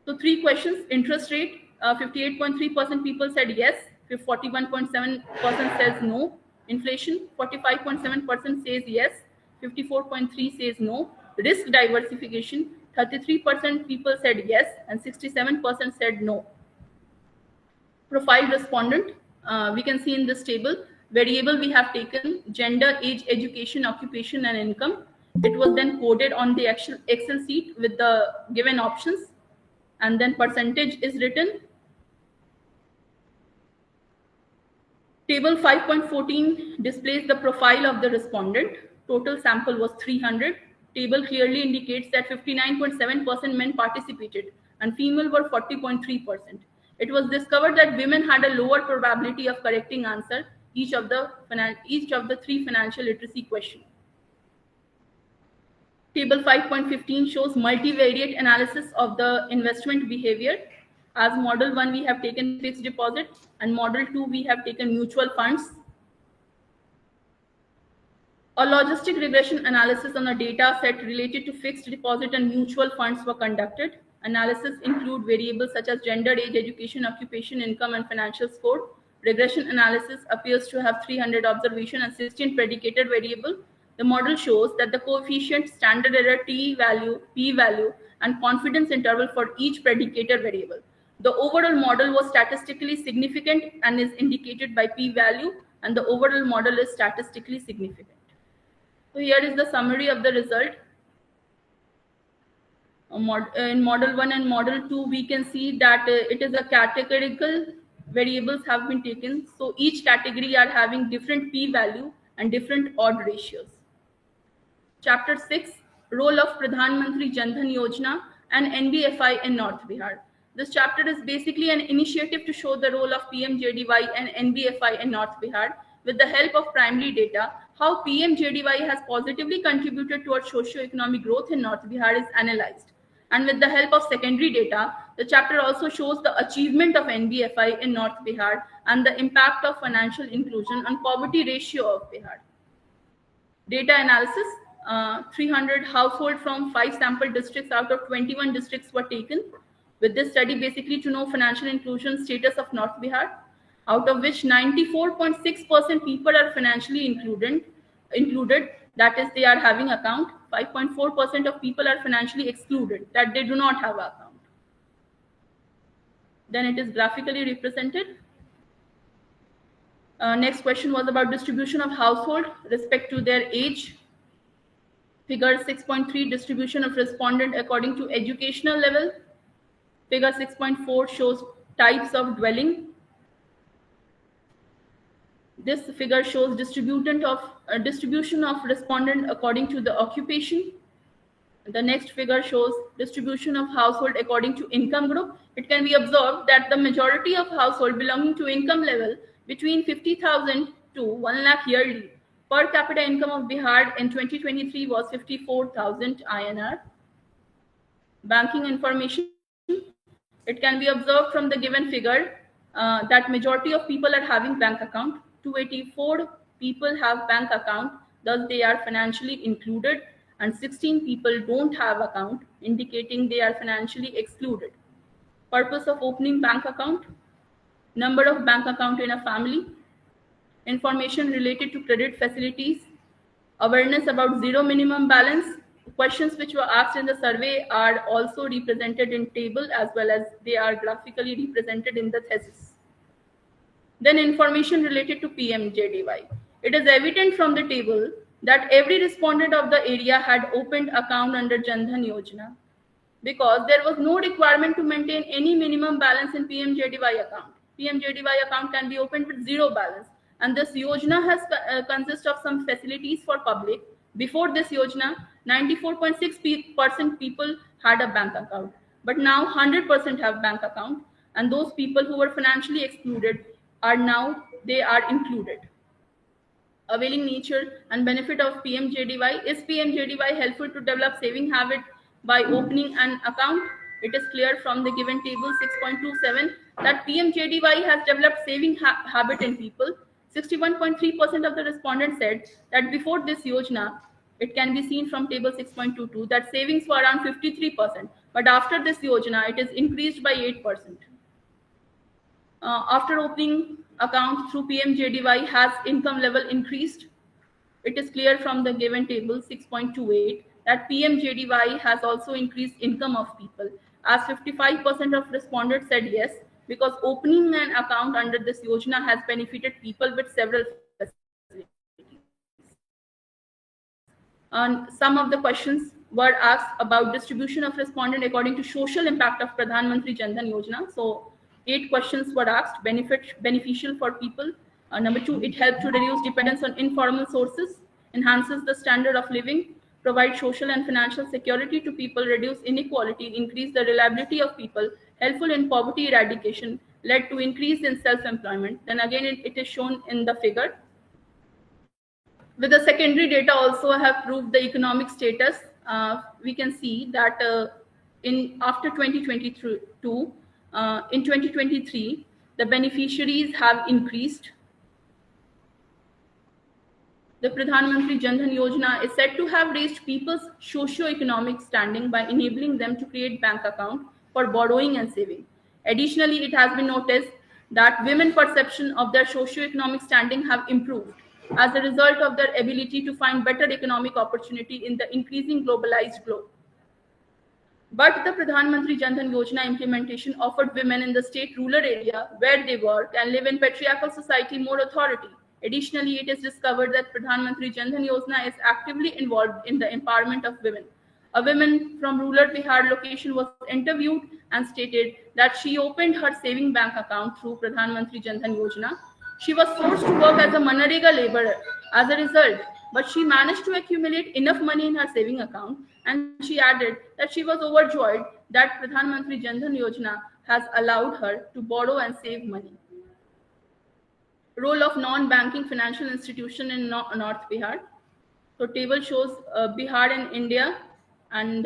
Speaker 5: So 3 questions: interest rate, 58.3% people said yes, 41.7% says no. Inflation, 45.7% says yes, 54.3% says no. Risk diversification, 33% people said yes and 67% said no. Profile respondent, we can see in this table, variable we have taken gender, age, education, occupation, and income. It was then coded on the Excel sheet with the given options, and then percentage is written. Table 5.14 displays the profile of the respondent. Total sample was 300. Table clearly indicates that 59.7% men participated and female were 40.3%. It was discovered that women had a lower probability of correcting answer each of the 3 financial literacy questions. Table 5.15 shows multivariate analysis of the investment behavior. As model 1, we have taken fixed deposit, and model 2, we have taken mutual funds. A logistic regression analysis on a data set related to fixed deposit and mutual funds were conducted. Analysis include variables such as gender, age, education, occupation, income, and financial score. Regression analysis appears to have 300 observation and 16 predicated variable. The model shows that the coefficient, standard error, t-value, p-value, and confidence interval for each predicated variable. The overall model was statistically significant and is indicated by p-value, and the overall model is statistically significant. So here is the summary of the result. In model 1 and model 2, we can see that it is a categorical variables have been taken. So each category are having different p-value and different odd ratios. Chapter 6, role of Pradhan Mantri Jan Dhan Yojana and NBFI in North Bihar. This chapter is basically an initiative to show the role of PMJDY and NBFI in North Bihar. With the help of primary data, how PMJDY has positively contributed towards socio-economic growth in North Bihar is analyzed. And with the help of secondary data, the chapter also shows the achievement of NBFI in North Bihar and the impact of financial inclusion on poverty ratio of Bihar. Data analysis, 300 households from 5 sample districts out of 21 districts were taken. With this study, basically to know financial inclusion status of North Bihar, out of which 94.6% people are financially included. included, that is they are having account. 5.4% of people are financially excluded, that they do not have account. Then it is graphically represented. Next question was about distribution of household respect to their age. Figure 6.3, distribution of respondent according to educational level. Figure 6.4 shows types of dwelling. This figure shows distribution of respondent according to the occupation. The next figure shows distribution of household according to income group. It can be observed that the majority of household belonging to income level between 50,000 to 1 lakh yearly. Per capita income of Bihar in 2023 was 54,000 INR. Banking information. It can be observed from the given figure that majority of people are having bank account. 284 people have bank account, thus they are financially included, and 16 people don't have account, indicating they are financially excluded. Purpose of opening bank account, number of bank account in a family, information related to credit facilities, awareness about zero minimum balance. Questions which were asked in the survey are also represented in table as well as they are graphically represented in the thesis. Then information related to PMJDY. It is evident from the table that every respondent of the area had opened account under Jan Dhan Yojana because there was no requirement to maintain any minimum balance in PMJDY account. PMJDY account can be opened with zero balance, and this Yojana has consists of some facilities for public. Before this Yojana, 94.6% people had a bank account, but now 100% have bank account, and those people who were financially excluded are now they are included. Availing nature and benefit of PMJDY. Is PMJDY helpful to develop saving habit by opening an account? It is clear from the given table 6.27 that PMJDY has developed saving habit in people. 61.3% of the respondents said that before this Yojana, it can be seen from table 6.22 that savings were around 53%, but after this Yojana, it is increased by 8%. After opening account through PMJDY, has income level increased? It is clear from the given table 6.28 that PMJDY has also increased income of people, as 55% of respondents said yes, because opening an account under this Yojana has benefited people with several facilities. Some of the questions were asked about distribution of respondent according to social impact of Pradhan Mantri Jan Dhan Yojana. So 8 questions were asked. Beneficial for people. Number 2, it helped to reduce dependence on informal sources, enhances the standard of living, provide social and financial security to people, reduce inequality, increase the reliability of people, helpful in poverty eradication, led to increase in self-employment. Then again, it is shown in the figure. With the secondary data also have proved the economic status. We can see that after 2022, in 2023, the beneficiaries have increased. The Pradhan Mantri Jan Dhan Yojana is said to have raised people's socio-economic standing by enabling them to create bank account for borrowing and saving. Additionally, it has been noticed that women's perception of their socio-economic standing have improved as a result of their ability to find better economic opportunity in the increasing globalized globe. But the Pradhan Mantri Jan Dhan Yojana implementation offered women in the state rural area where they work and live in patriarchal society more authority. Additionally, it is discovered that Pradhan Mantri Jan Dhan Yojana is actively involved in the empowerment of women. A woman from rural Bihar location was interviewed and stated that she opened her saving bank account through Pradhan Mantri Jan Dhan Yojana. She was forced to work as a Manrega laborer as a result, but she managed to accumulate enough money in her saving account, and she added that she was overjoyed that Pradhan Mantri Jan Dhan Yojana has allowed her to borrow and save money. Role of non-banking financial institution in North Bihar. So table shows Bihar in India, and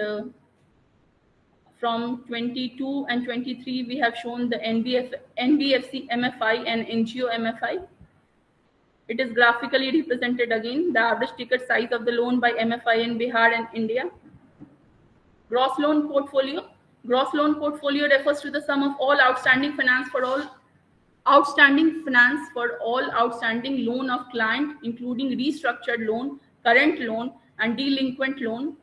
Speaker 5: from 22 and 23 we have shown the NBFC MFI and NGO MFI. It is graphically represented again, the average ticket size of the loan by MFI in Bihar and India. Gross loan portfolio. Gross loan portfolio refers to the sum of all outstanding finance for all outstanding finance for all outstanding loan of client, including restructured loan, current loan, and delinquent loan.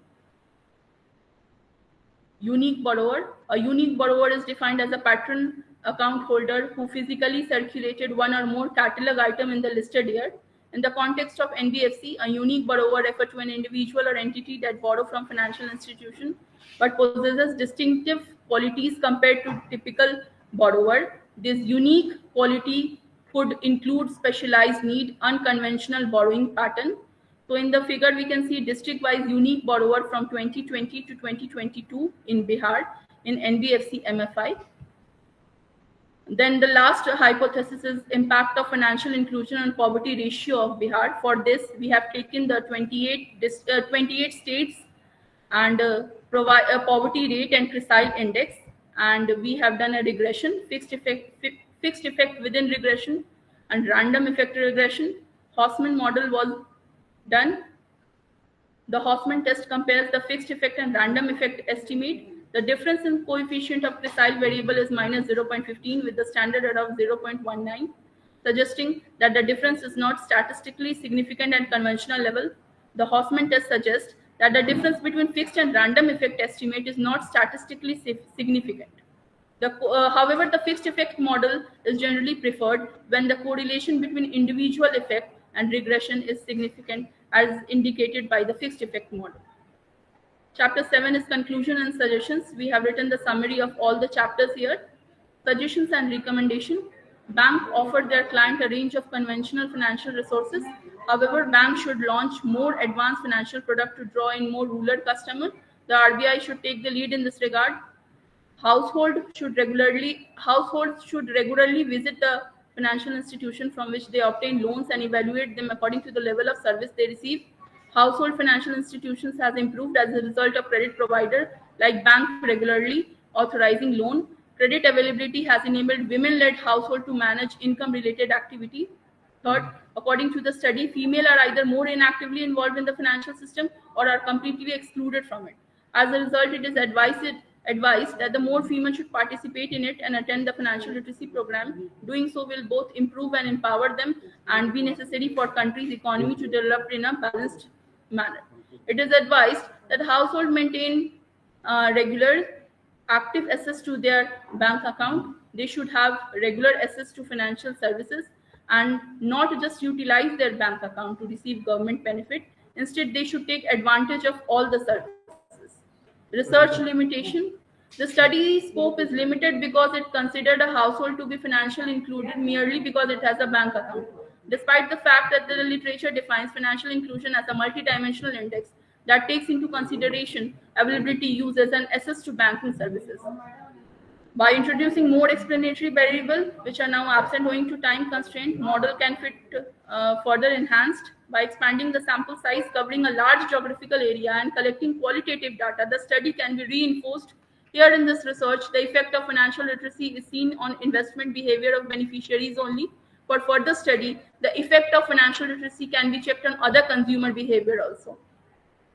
Speaker 5: Unique borrower. A unique borrower is defined as a patron account holder who physically circulated one or more catalog item in the listed year. In the context of NBFC, a unique borrower refers to an individual or entity that borrow from financial institution but possesses distinctive qualities compared to typical borrower. This unique quality could include specialized need, unconventional borrowing pattern. So in the figure, we can see district-wise unique borrower from 2020 to 2022 in Bihar in NBFC MFI. Then the last hypothesis is impact of financial inclusion on poverty ratio of Bihar. For this, we have taken the 28 states and provide a poverty rate and precile index, and we have done a regression, fixed effect within regression, and random effect regression. Hausman model was done. The Hausman test compares the fixed effect and random effect estimate. The difference in coefficient of precise variable is minus 0.15 with the standard error of 0.19, suggesting that the difference is not statistically significant at conventional level. The Hausman test suggests that the difference between fixed and random effect estimate is not statistically significant. However, the fixed effect model is generally preferred when the correlation between individual effect and regression is significant, as indicated by the fixed effect model. Chapter 7 is conclusion and suggestions. We have written the summary of all the chapters here. Suggestions and recommendation. Bank offered their client a range of conventional financial resources. However, banks should launch more advanced financial product to draw in more rural customers. The RBI should take the lead in this regard. Households should regularly visit the financial institution from which they obtain loans and evaluate them according to the level of service they receive. Household financial institutions has improved as a result of credit provider like bank regularly authorizing loan. Credit availability has enabled women-led household to manage income-related activity. Third, according to the study, female are either more inactively involved in the financial system or are completely excluded from it. As a result, it is advised that the more females should participate in it and attend the financial literacy program. Doing so will both improve and empower them and be necessary for country's economy to develop in a balanced manner. It is advised that household maintain regular active access to their bank account. They should have regular access to financial services and not just utilize their bank account to receive government benefit. Instead, they should take advantage of all the services. Research limitation. The study scope is limited because it considered a household to be financially included merely because it has a bank account, despite the fact that the literature defines financial inclusion as a multidimensional index that takes into consideration availability, uses, and access to banking services. By introducing more explanatory variables, which are now absent owing to time constraint, model can fit further enhanced. By expanding the sample size, covering a large geographical area, and collecting qualitative data, the study can be reinforced. Here in this research, the effect of financial literacy is seen on investment behavior of beneficiaries only. For further study, the effect of financial literacy can be checked on other consumer behavior also.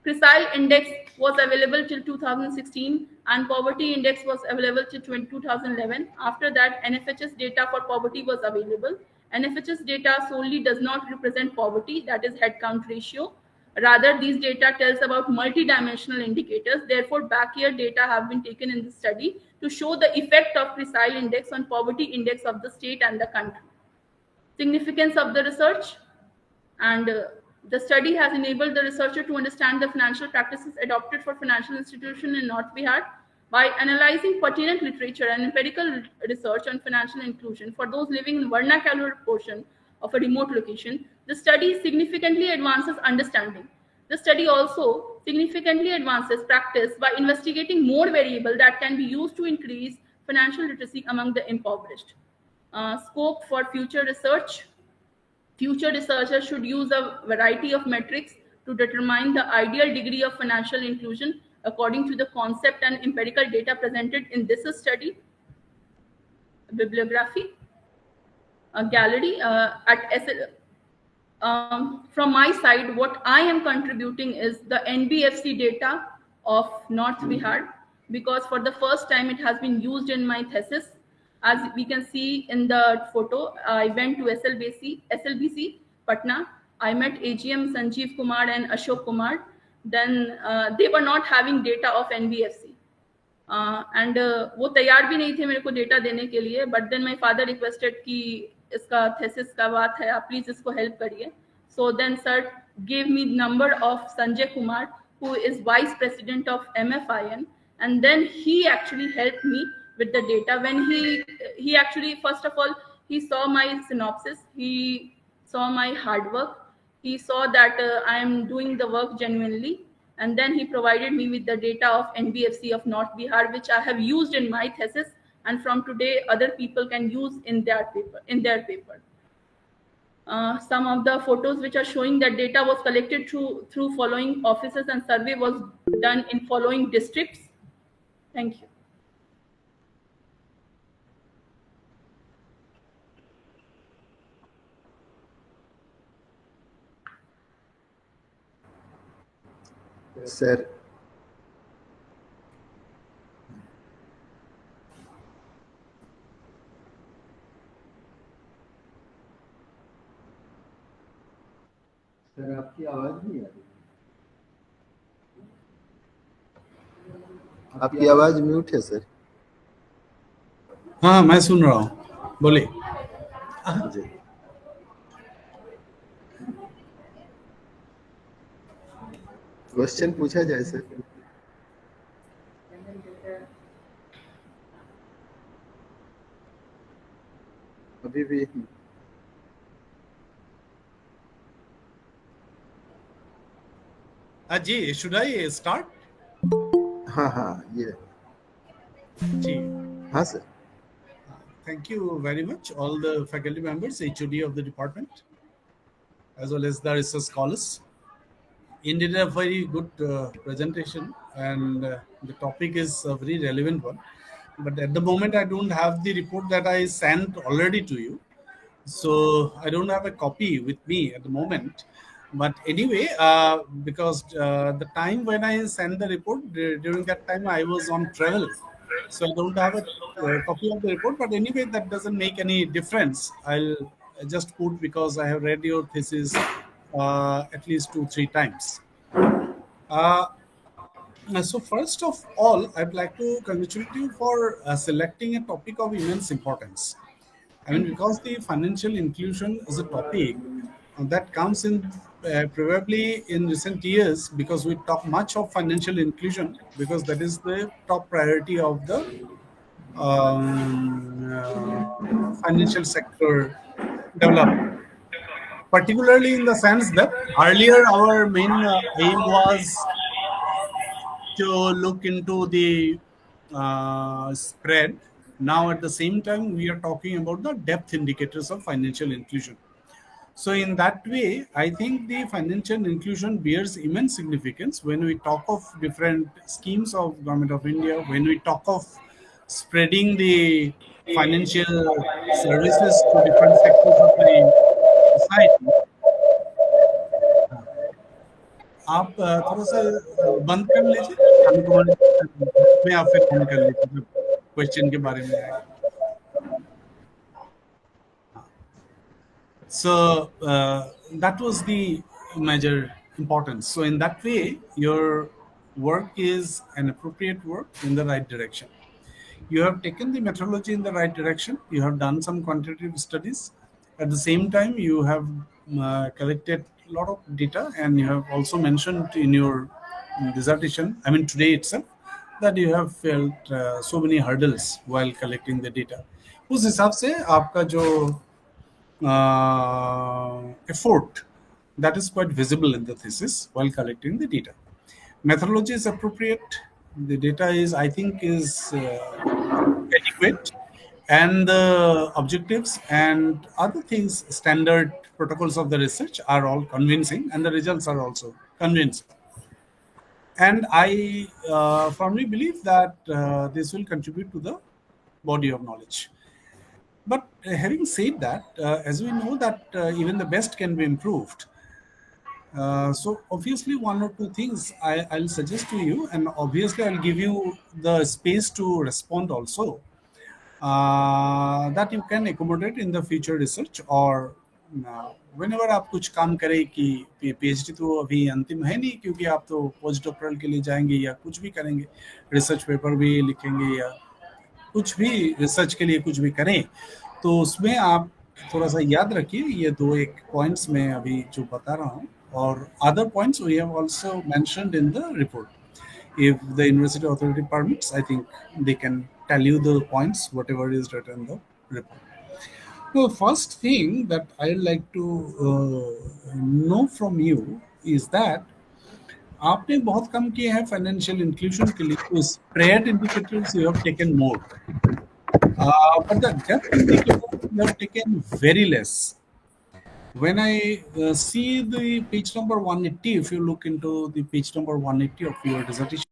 Speaker 5: Precile index was available till 2016 and poverty index was available till 2011. After that, NFHS data for poverty was available. NFHS data solely does not represent poverty, that is headcount ratio. Rather, these data tells about multidimensional indicators. Therefore, back year data have been taken in the study to show the effect of precile index on poverty index of the state and the country. Significance of the research, and the study has enabled the researcher to understand the financial practices adopted for financial institutions in North Bihar. By analyzing pertinent literature and empirical research on financial inclusion for those living in vernacular portion of a remote location, the study significantly advances understanding. The study also significantly advances practice by investigating more variables that can be used to increase financial literacy among the impoverished. Scope for future research. Future researchers should use a variety of metrics to determine the ideal degree of financial inclusion according to the concept and empirical data presented in this study. Bibliography. Gallery. From my side, what I am contributing is the NBFC data of North Bihar, because for the first time it has been used in my thesis. As we can see in the photo, I went to SLBC Patna. I met AGM Sanjeev Kumar and Ashok Kumar. Then they were not having data of NBFC. And वो तैयार भी नहीं थे मेरे को data देने के लिए, but then my father requested कि इसका थेसिस का बात है, आप प्लीज इसको हेल्प करिए. So then sir gave me number of Sanjay Kumar, who is vice president of MFIN, and then he actually helped me with the data. When he actually, first of all, he saw my synopsis, he saw my hard work, he saw that I am doing the work genuinely, and then he provided me with the data of NBFC of North Bihar, which I have used in my thesis, and from today other people can use in their paper. Some of the photos which are showing that data was collected through following offices, and survey was done in following districts. Thank you.
Speaker 2: Sir, आपकी आवाज नहीं आ रही. आपकी आवाज mute है sir.
Speaker 4: हाँ, मैं सुन रहा हूँ, बोलिए.
Speaker 2: जी. क्वेश्चन पूछा जाए सर. अभी भी
Speaker 4: जी, should I start?
Speaker 2: हाँ ये
Speaker 4: जी.
Speaker 2: हाँ sir.
Speaker 4: Thank you very much, all the faculty members, HOD of the department, as well as the research scholars. Indeed, a very good presentation, and the topic is a very relevant one. But at the moment, I don't have the report that I sent already to you. So I don't have a copy with me at the moment. But anyway, because the time when I sent the report, during that time I was on travel. So I don't have a copy of the report. But anyway, that doesn't make any difference. I'll just put, because I have read your thesis at least 2-3 times. So first of all, I'd like to congratulate you for selecting a topic of immense importance. I mean, because the financial inclusion is a topic that comes in probably in recent years, because we talk much of financial inclusion, because that is the top priority of the financial sector development. Particularly in the sense that earlier our main aim was to look into the spread. Now at the same time, we are talking about the depth indicators of financial inclusion. So in that way, I think the financial inclusion bears immense significance when we talk of different schemes of Government of India, when we talk of spreading the financial services to different sectors of the society. आप थोड़ा सा बंद कर लीजिए, मैं आप फिर बंद कर लीजिए क्वेश्चन के बारे में. So that was the major importance. So in that way, your work is an appropriate work in the right direction. You have taken the methodology in the right direction. You have done some quantitative studies. At the same time, you have collected a lot of data, and you have also mentioned in your dissertation, I mean today itself, that you have felt so many hurdles while collecting the data. उस हिसाब से आपका जो effort, that is quite visible in the thesis while collecting the data. Methodology is appropriate. The data is, I think, is adequate, and the objectives and other things, standard protocols of the research are all convincing, and the results are also convincing. And I firmly believe that this will contribute to the body of knowledge. But having said that, as we know that even the best can be improved. So obviously one or two things I'll suggest to you, and obviously I'll give you the space to respond also. that you can accommodate in the future research or whenever आप कुछ काम करें कि PhD तो अभी अंतिम है नहीं, क्योंकि आप तो पोस्ट डॉक्टरल के लिए जाएंगे या कुछ भी करेंगे, रिसर्च पेपर भी लिखेंगे या कुछ भी रिसर्च के लिए कुछ भी करें, तो उसमें आप थोड़ा सा याद रखिए ये दो एक पॉइंट्स में अभी जो बता रहा हूँ, और other points we have also mentioned in the report. If the university authority permits, I think they can tell you the points, whatever is written in the report. The first thing that I'd like to know from you is that आपने बहुत कम किए हैं financial inclusion के लिए, तो spread indicators you have taken more, but the depth indicators you have taken very less. When I see the page number 180, if you look into the page number 180 of your dissertation,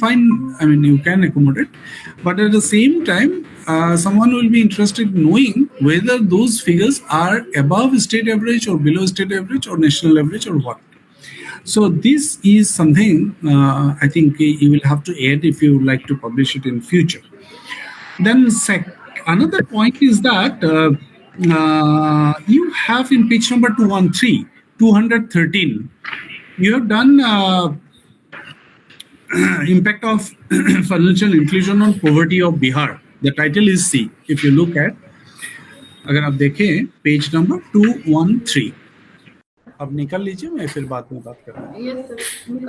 Speaker 4: fine, I mean, you can accommodate, but at the same time, someone will be interested in knowing whether those figures are above state average or below state average or national average or what. So this is something I think you will have to add if you would like to publish it in future. Then another point is that you have in page number 213, 213, you have done impact of financial inclusion on poverty of Bihar. The title is C. If you look at, अगर आप देखें page number 213, अब निकल लीजिए, मैं फिर बाद में बात कर रहा हूँ.
Speaker 5: Yes, sir.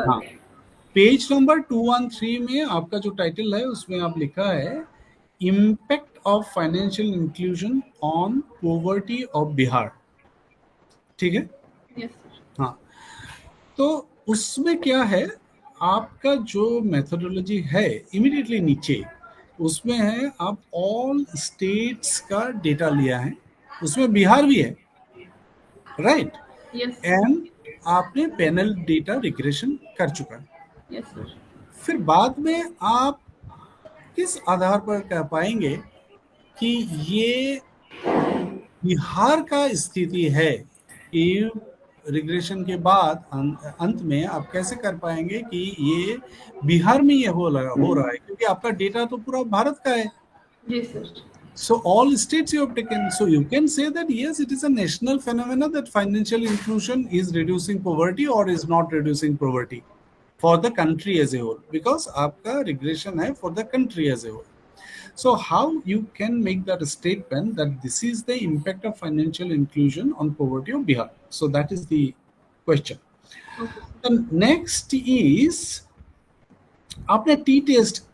Speaker 4: हाँ, पेज नंबर 213 में आपका जो टाइटल है उसमें आप लिखा है impact of financial inclusion on poverty of Bihar. ठीक है.
Speaker 5: Yes, sir.
Speaker 4: हाँ, तो उसमें क्या है, आपका जो मेथोडोलॉजी है इमीडिएटली नीचे उसमें है, आप ऑल स्टेट्स का डेटा लिया है, उसमें बिहार भी है, राइट.
Speaker 5: Yes.
Speaker 4: एंड आपने पैनल डेटा रिग्रेशन कर चुका है.
Speaker 5: Yes, sir.
Speaker 4: फिर बाद में आप किस आधार पर कह पाएंगे कि ये बिहार का स्थिति है, कि रिग्रेशन के बाद अंत में आप कैसे कर पाएंगे कि ये बिहार में ये हो रहा है, क्योंकि आपका डेटा तो पूरा भारत का है.
Speaker 5: Yes, sir.
Speaker 4: So all states you have taken, so you can say that yes, it is a national phenomena that financial inclusion is reducing poverty or is not reducing poverty for the country as a whole, because आपका regression है for the country as a whole. So how you can make that statement that this is the impact of financial inclusion on poverty of Bihar? So that is the question.
Speaker 5: Okay.
Speaker 4: The next is आपने t-test,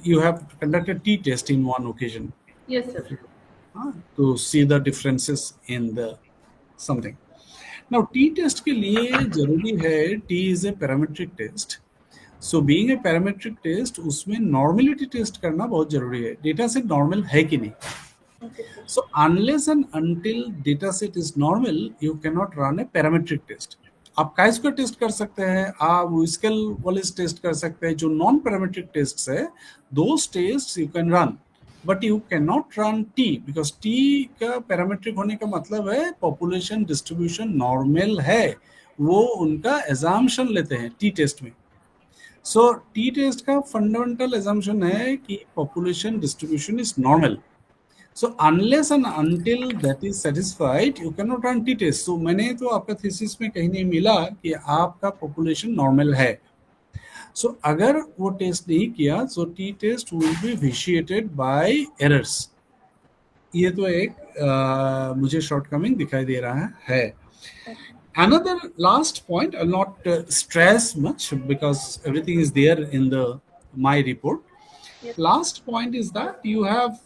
Speaker 4: you have conducted t-test in one occasion.
Speaker 5: Yes, sir.
Speaker 4: To see the differences in the something. Now t-test के लिए जरूरी है, t is a parametric test. So being a parametric test, उसमें normality test करना बहुत जरूरी है, data set normal है कि नहीं.
Speaker 5: Okay.
Speaker 4: So unless and until data set is normal, you cannot run a parametric test. आप chi-square टेस्ट कर सकते हैं, आप स्केल वालिस टेस्ट कर सकते हैं, जो नॉन पैरामेट्रिक टेस्ट है, those tests you can run, but you cannot run t, because t का पैरामेट्रिक होने का मतलब है पॉपुलेशन डिस्ट्रीब्यूशन नॉर्मल है, वो उनका assumption लेते हैं t टेस्ट में. So t टेस्ट का फंडामेंटल assumption है कि population distribution is normal. So unless and until that is satisfied, you cannot run t-test. So मैंने तो आपका थीसिस में कहीं नहीं मिला कि आपका पॉपुलेशन नॉर्मल है. So अगर वो टेस्ट नहीं किया, so t-test will be vitiated by errors. ये तो एक मुझे शॉर्टकमिंग दिखाई दे रहा है. Another last point, I'll not stress much because everything is there in the my report.
Speaker 5: Yes.
Speaker 4: Last point is that you have,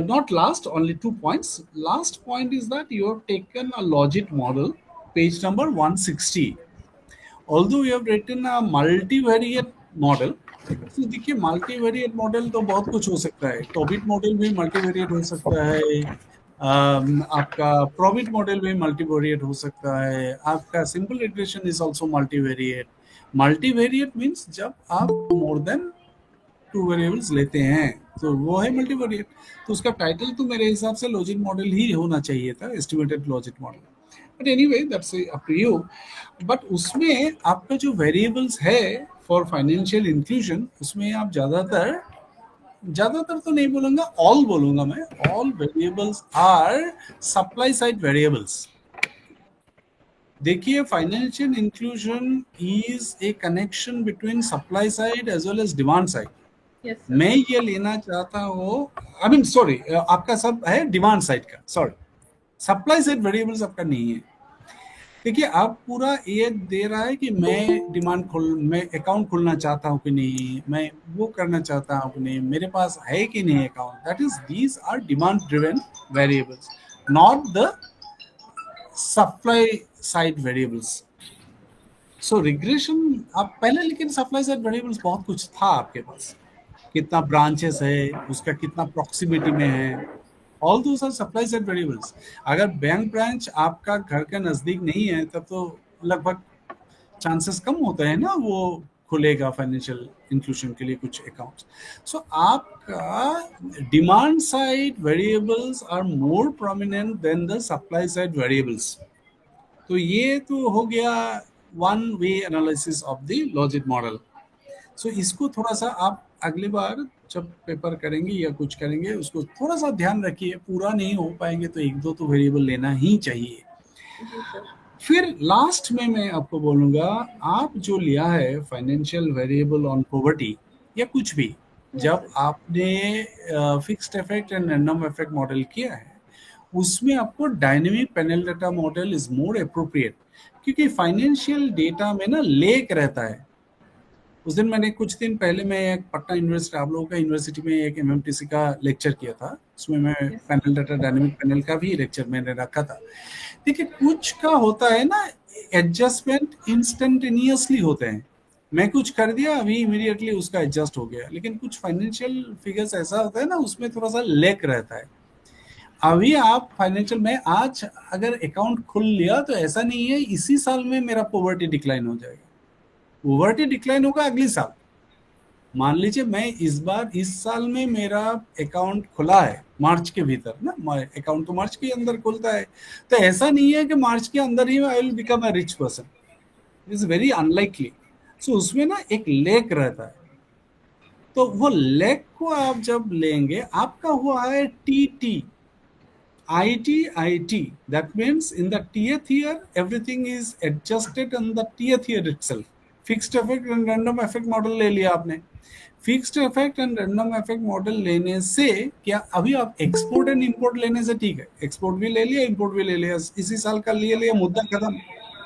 Speaker 4: not last, only 2 points. Last point is that you have taken a logit model, page number 160. Although you have written a multivariate model, तो देखिए multivariate model तो बहुत कुछ हो सकता है. Tobit model भी multivariate हो सकता है, आपका प्रोविट मॉडल भी मल्टीवेरिएट हो सकता है, आपका simple regression is also multivariate. Multivariate means जब आप मोर देन 2 वेरिएबल्स लेते हैं तो वो है मल्टीवेरिएट। तो उसका टाइटल तो मेरे हिसाब से लॉजिक मॉडल ही होना चाहिए था, estimated logic model, but anyway that's up to you. But उसमें आपका जो वेरिएबल्स है फॉर फाइनेंशियल इंक्लूजन, उसमें आप ज्यादातर तो नहीं बोलूंगा, ऑल बोलूंगा मैं, all variables are supply side variables. देखिए, financial inclusion is a connection between supply side as well as demand side.
Speaker 5: Yes, sir.
Speaker 4: मैं ये लेना चाहता हूँ, आई मीन सॉरी, आपका सब है डिमांड साइड का, सॉरी, सप्लाई साइड वेरिएबल्स आपका नहीं है। देखिए, आप पूरा ये दे रहा है कि मैं अकाउंट खोलना चाहता हूँ कि नहीं, मैं वो करना चाहता हूँ कि नहीं, मेरे पास है कि नहीं account, that is these are demand driven variables, not the supply side variables. So regression आप पहले, लेकिन सप्लाई साइड वेरिएबल्स बहुत कुछ था आपके पास, कितना ब्रांचेस है, उसका कितना प्रॉक्सिमिटी में है, all those are supply side variables. अगर बैंक ब्रांच आपका घर के नजदीक नहीं है तब तो लगभग चांसेस कम होते हैं ना वो खुलेगा फाइनेंशियल इंक्लूजन के लिए कुछ अकाउंट्स। सो आपका demand side variables are more prominent than the supply side variables. तो ये तो हो गया one way analysis of the logic model. So इसको थोड़ा सा आप अगली बार जब पेपर करेंगे या कुछ करेंगे उसको थोड़ा सा ध्यान रखिए, पूरा नहीं हो पाएंगे तो एक दो तो वेरिएबल लेना ही चाहिए।
Speaker 5: जी सर।
Speaker 4: फिर लास्ट में मैं आपको बोलूंगा, आप जो लिया है फाइनेंशियल वेरिएबल ऑन पॉवर्टी या कुछ भी, जब आपने fixed effect and random effect model किया है, उसमें आपको dynamic panel data model is more appropriate, क्योंकि फाइनेंशियल डेटा में ना लेक रहता है। उस दिन मैंने कुछ दिन पहले मैं एक पटना यूनिवर्सिटी, आप लोगों का यूनिवर्सिटी में एक एमएमटीसी का लेक्चर किया था, उसमें मैं पैनल डाटा डायनेमिक पैनल का भी लेक्चर मैंने रखा था। देखिए, कुछ का होता है ना एडजस्टमेंट इंस्टेंटेनियसली होते हैं, मैं कुछ कर दिया अभी इमीडिएटली उसका एडजस्ट हो गया, लेकिन कुछ फाइनेंशियल फिगर्स ऐसा होता है ना उसमें थोड़ा सा लेक रहता है। अभी आप फाइनेंशियल में आज अगर अकाउंट खुल लिया तो ऐसा नहीं है इसी साल में मेरा पॉवर्टी डिक्लाइन हो जाएगा, पॉवर्टी डिक्लाइन होगा अगले साल। मान लीजिए मैं इस साल में मेरा अकाउंट खुला है मार्च के भीतर ना, अकाउंट तो मार्च के अंदर खुलता है, तो ऐसा नहीं है कि मार्च के अंदर ही I will become a rich person, it is very unlikely. So उसमें ना एक लेक रहता है, तो वो लेक को आप जब लेंगे, आपका हुआ है T IT, that means in the TF year everything is adjusted on the TF year itself. Fixed effect and random effect model ले लिया आपने। Fixed effect and random effect model लेने से क्या, अभी आप एक्सपोर्ट एंड इंपोर्ट लेने से ठीक है, एक्सपोर्ट भी ले लिया इंपोर्ट भी ले लिया, इसी साल का ले लिया, मुद्दा खत्म,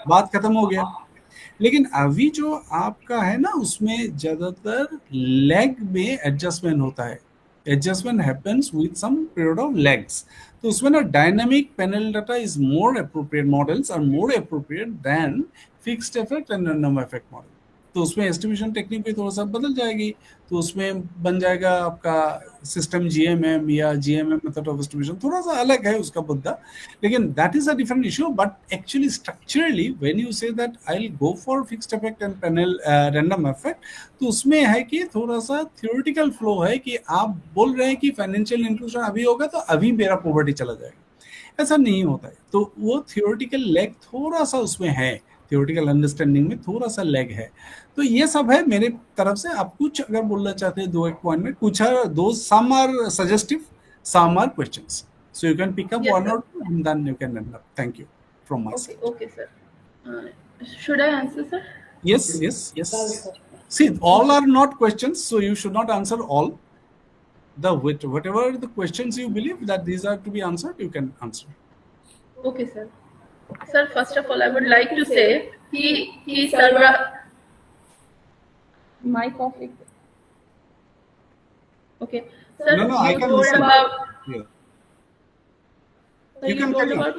Speaker 4: बात खत्म हो गया। लेकिन अभी जो आपका है ना उसमें ज्यादातर लेग में एडजस्टमेंट होता है, adjustment happens with some period of lags. तो उसमें ना dynamic panel data is more appropriate, models are more appropriate than fixed effect and random effect model. तो उसमें एस्टिमेशन टेक्निक भी थोड़ा सा बदल जाएगी, तो उसमें बन जाएगा आपका सिस्टम जीएमएम या जीएमएम मेथड ऑफ एस्टिमेशन, थोड़ा सा अलग है उसका मुद्दा, लेकिन that is a different issue. But actually structurally when you say that I will go for fixed effect and panel random effect, तो उसमें है कि थोड़ा सा थ्योरेटिकल फ्लो है कि आप बोल रहे हैं कि फाइनेंशियल इंक्लूजन अभी होगा तो अभी मेरा पॉवर्टी चला जाएगा, ऐसा नहीं होता है। तो वो थ्योरेटिकल लेग थोड़ा सा उसमें है, थ्योरेटिकल अंडरस्टैंडिंग में थोड़ा सा लेग है। तो ये सब है मेरे तरफ से। आप कुछ अगर बोलना चाहते हैं दो एक पॉइंट में, कुछ है दो, some are suggestive, some are questions, so you can pick up
Speaker 5: Yes,
Speaker 4: one
Speaker 5: sir.
Speaker 4: or two and then you can end up. Thank you from my side.
Speaker 5: Okay, sir. Should I answer, sir?
Speaker 4: Yes. See, all are not questions, so you should not answer all. Whatever the questions you believe that these are to be answered, you can answer.
Speaker 5: Okay, sir. Sir, first of all, I would like to say he Sarva. Mic off. Okay, sir.
Speaker 4: No, I
Speaker 5: You
Speaker 4: can
Speaker 5: told
Speaker 4: listen.
Speaker 5: about.
Speaker 4: Yeah.
Speaker 5: So
Speaker 4: You
Speaker 5: you
Speaker 4: can
Speaker 5: told
Speaker 4: carry on.
Speaker 5: about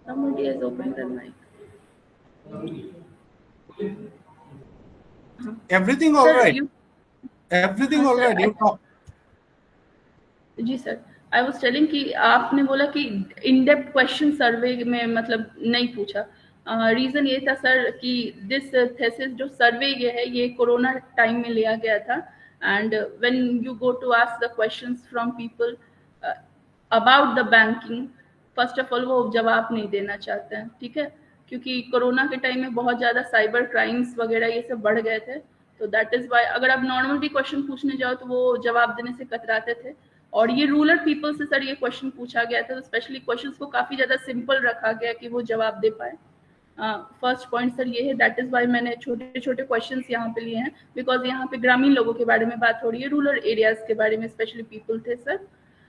Speaker 5: somebody has opened the mic.
Speaker 4: Everything all
Speaker 5: Sir,
Speaker 4: right. Everything all
Speaker 5: sir,
Speaker 4: right. You talk.
Speaker 5: जी sir, I was telling कि आपने बोला कि in depth question सर्वे में मतलब नहीं पूछा। Reason ये था सर कि दिस थेसिस जो सर्वे ये कोरोना टाइम में लिया गया था, and when you go to ask the questions from people about the banking, first of all वो जवाब नहीं देना चाहते हैं, ठीक है, क्योंकि कोरोना के टाइम में बहुत ज़्यादा साइबर क्राइम्स वगैरह ये सब बढ़ गए थे, तो दैट इज़ वाई अगर आप नॉर्मल भी क्वेश्चन पूछने जाओ तो वो जवाब देने से कतराते थे। और ये रूरल पीपल से सर ये क्वेश्चन पूछा गया था, तो स्पेशली क्वेश्चंस को काफ़ी ज़्यादा सिंपल रखा गया कि वो जवाब दे पाए। फर्स्ट पॉइंट सर ये है, दैट इज़ वाई मैंने छोटे छोटे क्वेश्चंस यहाँ पे लिए हैं, बिकॉज यहाँ पे ग्रामीण लोगों के बारे में बात हो रही है, रूरल एरियाज के बारे में स्पेशली पीपल थे सर।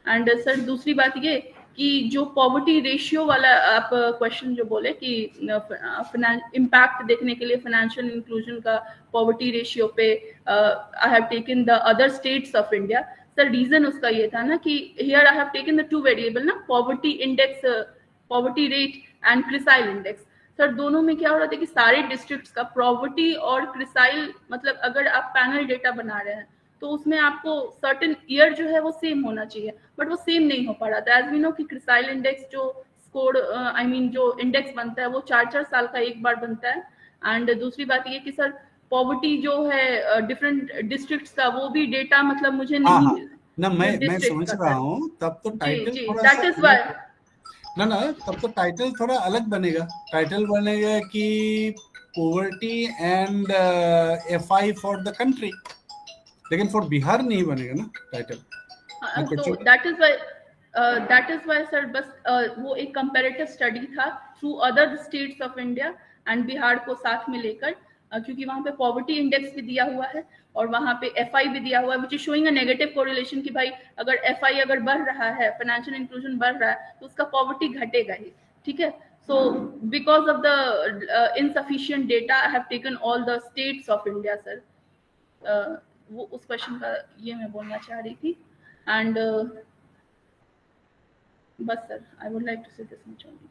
Speaker 5: एंड सर दूसरी बात ये कि जो पॉवर्टी रेशियो वाला आप क्वेश्चन जो बोले कि इम्पैक्ट देखने के लिए फाइनेंशियल इंक्लूजन का पॉवर्टी रेशियो पे I have taken the other states of India. Sir reason उसका ये था ना कि here I have taken the two variable ना, poverty index, poverty rate and CRISIL index. Sir दोनों में क्या हो रहा था कि सारे डिस्ट्रिक्ट्स का पॉवर्टी और क्रिसाइल, मतलब अगर आप पैनल डेटा बना रहे हैं तो उसमें आपको सर्टेन ईयर जो है वो सेम होना चाहिए, बट वो सेम नहीं हो पा रहा था। एज वी नो कि क्रिसाइल इंडेक्स जो स्कोर आई मीन जो इंडेक्स बनता है वो 4-4 साल का एक बार बनता है। एंड दूसरी बात ये कि सर पॉवर्टी जो है डिफरेंट डिस्ट्रिक्ट्स का वो भी डेटा मतलब मुझे
Speaker 4: हाँ
Speaker 5: नहीं
Speaker 4: हाँ ना, मैं
Speaker 5: district
Speaker 4: समझ
Speaker 5: का
Speaker 4: रहा
Speaker 5: था।
Speaker 4: हूँ, तब तो
Speaker 5: जी
Speaker 4: टाइटल
Speaker 5: जी,
Speaker 4: थोड़ा
Speaker 5: दैट
Speaker 4: सा
Speaker 5: इज वाई
Speaker 4: ना ना, तब तो टाइटल थोड़ा अलग बनेगा। टाइटल बनेगा कि poverty and FI for the country, लेकिन फॉर बिहार नहीं बनेगा ना टाइटल।
Speaker 5: तो दैट इज वाई सर बस वो एक कंपैरेटिव स्टडी था through other states of India and Bihar को साथ में लेकर, क्योंकि वहाँ पे पॉवर्टी इंडेक्स भी दिया हुआ है और वहाँ पे एफआई भी दिया हुआ है, which is showing a negative correlation कि भाई अगर एफआई अगर बढ़ रहा है, फाइनेंशियल इंक्लूजन बढ़ रहा है, तो उसका पॉवर्टी घटेगा ही, ठीक है। So because of the insufficient data I have taken all the states of India sir. वो उस क्वेश्चन का ये मैं बोलना चाह रही थी। एंड बस sir I would like to say this much only,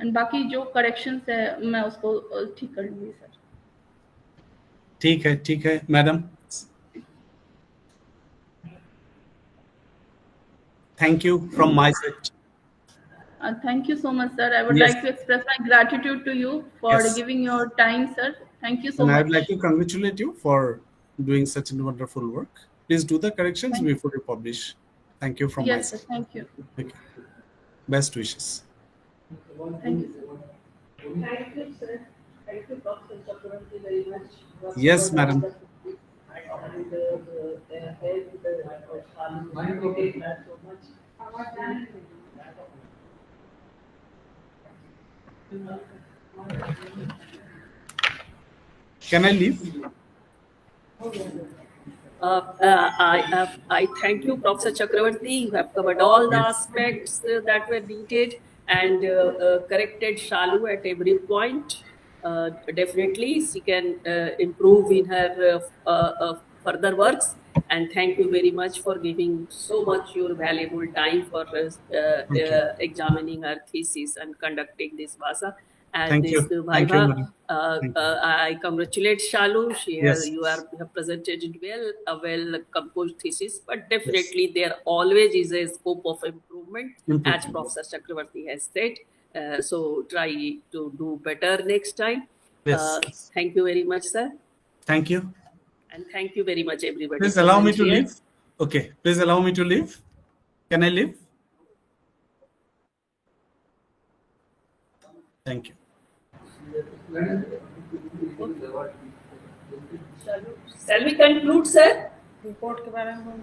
Speaker 5: and बाकी जो करेक्शंस है मैं उसको ठीक कर लूंगी सर।
Speaker 4: ठीक है madam, thank you from my side.
Speaker 5: Thank you so much sir, I would
Speaker 4: Yes,
Speaker 5: like to express my gratitude to you for
Speaker 4: yes,
Speaker 5: giving your time sir. Thank you so
Speaker 4: and I would
Speaker 5: much.
Speaker 4: like to congratulate you for doing such a wonderful work. Please do the corrections
Speaker 5: Thank
Speaker 4: before you publish. Thank you from my
Speaker 5: yes sir,
Speaker 4: side.
Speaker 5: thank you.
Speaker 4: Okay. Best wishes.
Speaker 5: Thank you sir.
Speaker 3: Thank you, sir. Thank you, Dr. Chakravarti, very much.
Speaker 4: Yes, madam.
Speaker 3: And the help, appreciate that so much.
Speaker 4: Can I leave?
Speaker 6: I thank you, Professor Chakravarti. You have covered all the aspects that were needed and corrected Shalu at every point. Definitely, she can improve in her further works. And thank you very much for giving so much your valuable time for examining her thesis and conducting this Vasa. And
Speaker 4: Thank
Speaker 6: this
Speaker 4: you. Thank you,
Speaker 6: Viva,
Speaker 4: madam. Thank you.
Speaker 6: I congratulate Shalu.
Speaker 4: Yes.
Speaker 6: You have presented it well, a well composed thesis, but definitely there always is a scope of improvement, as Professor Chakravarti has said. So try to do better next time.
Speaker 4: Yes.
Speaker 6: Thank you very much, sir.
Speaker 4: Thank you.
Speaker 6: And thank you very much, everybody.
Speaker 4: Please allow me to
Speaker 6: present here.
Speaker 4: leave. Okay. Please allow me to leave. Can I leave? Thank you.
Speaker 6: Shall we conclude, sir?
Speaker 3: Report के बारे में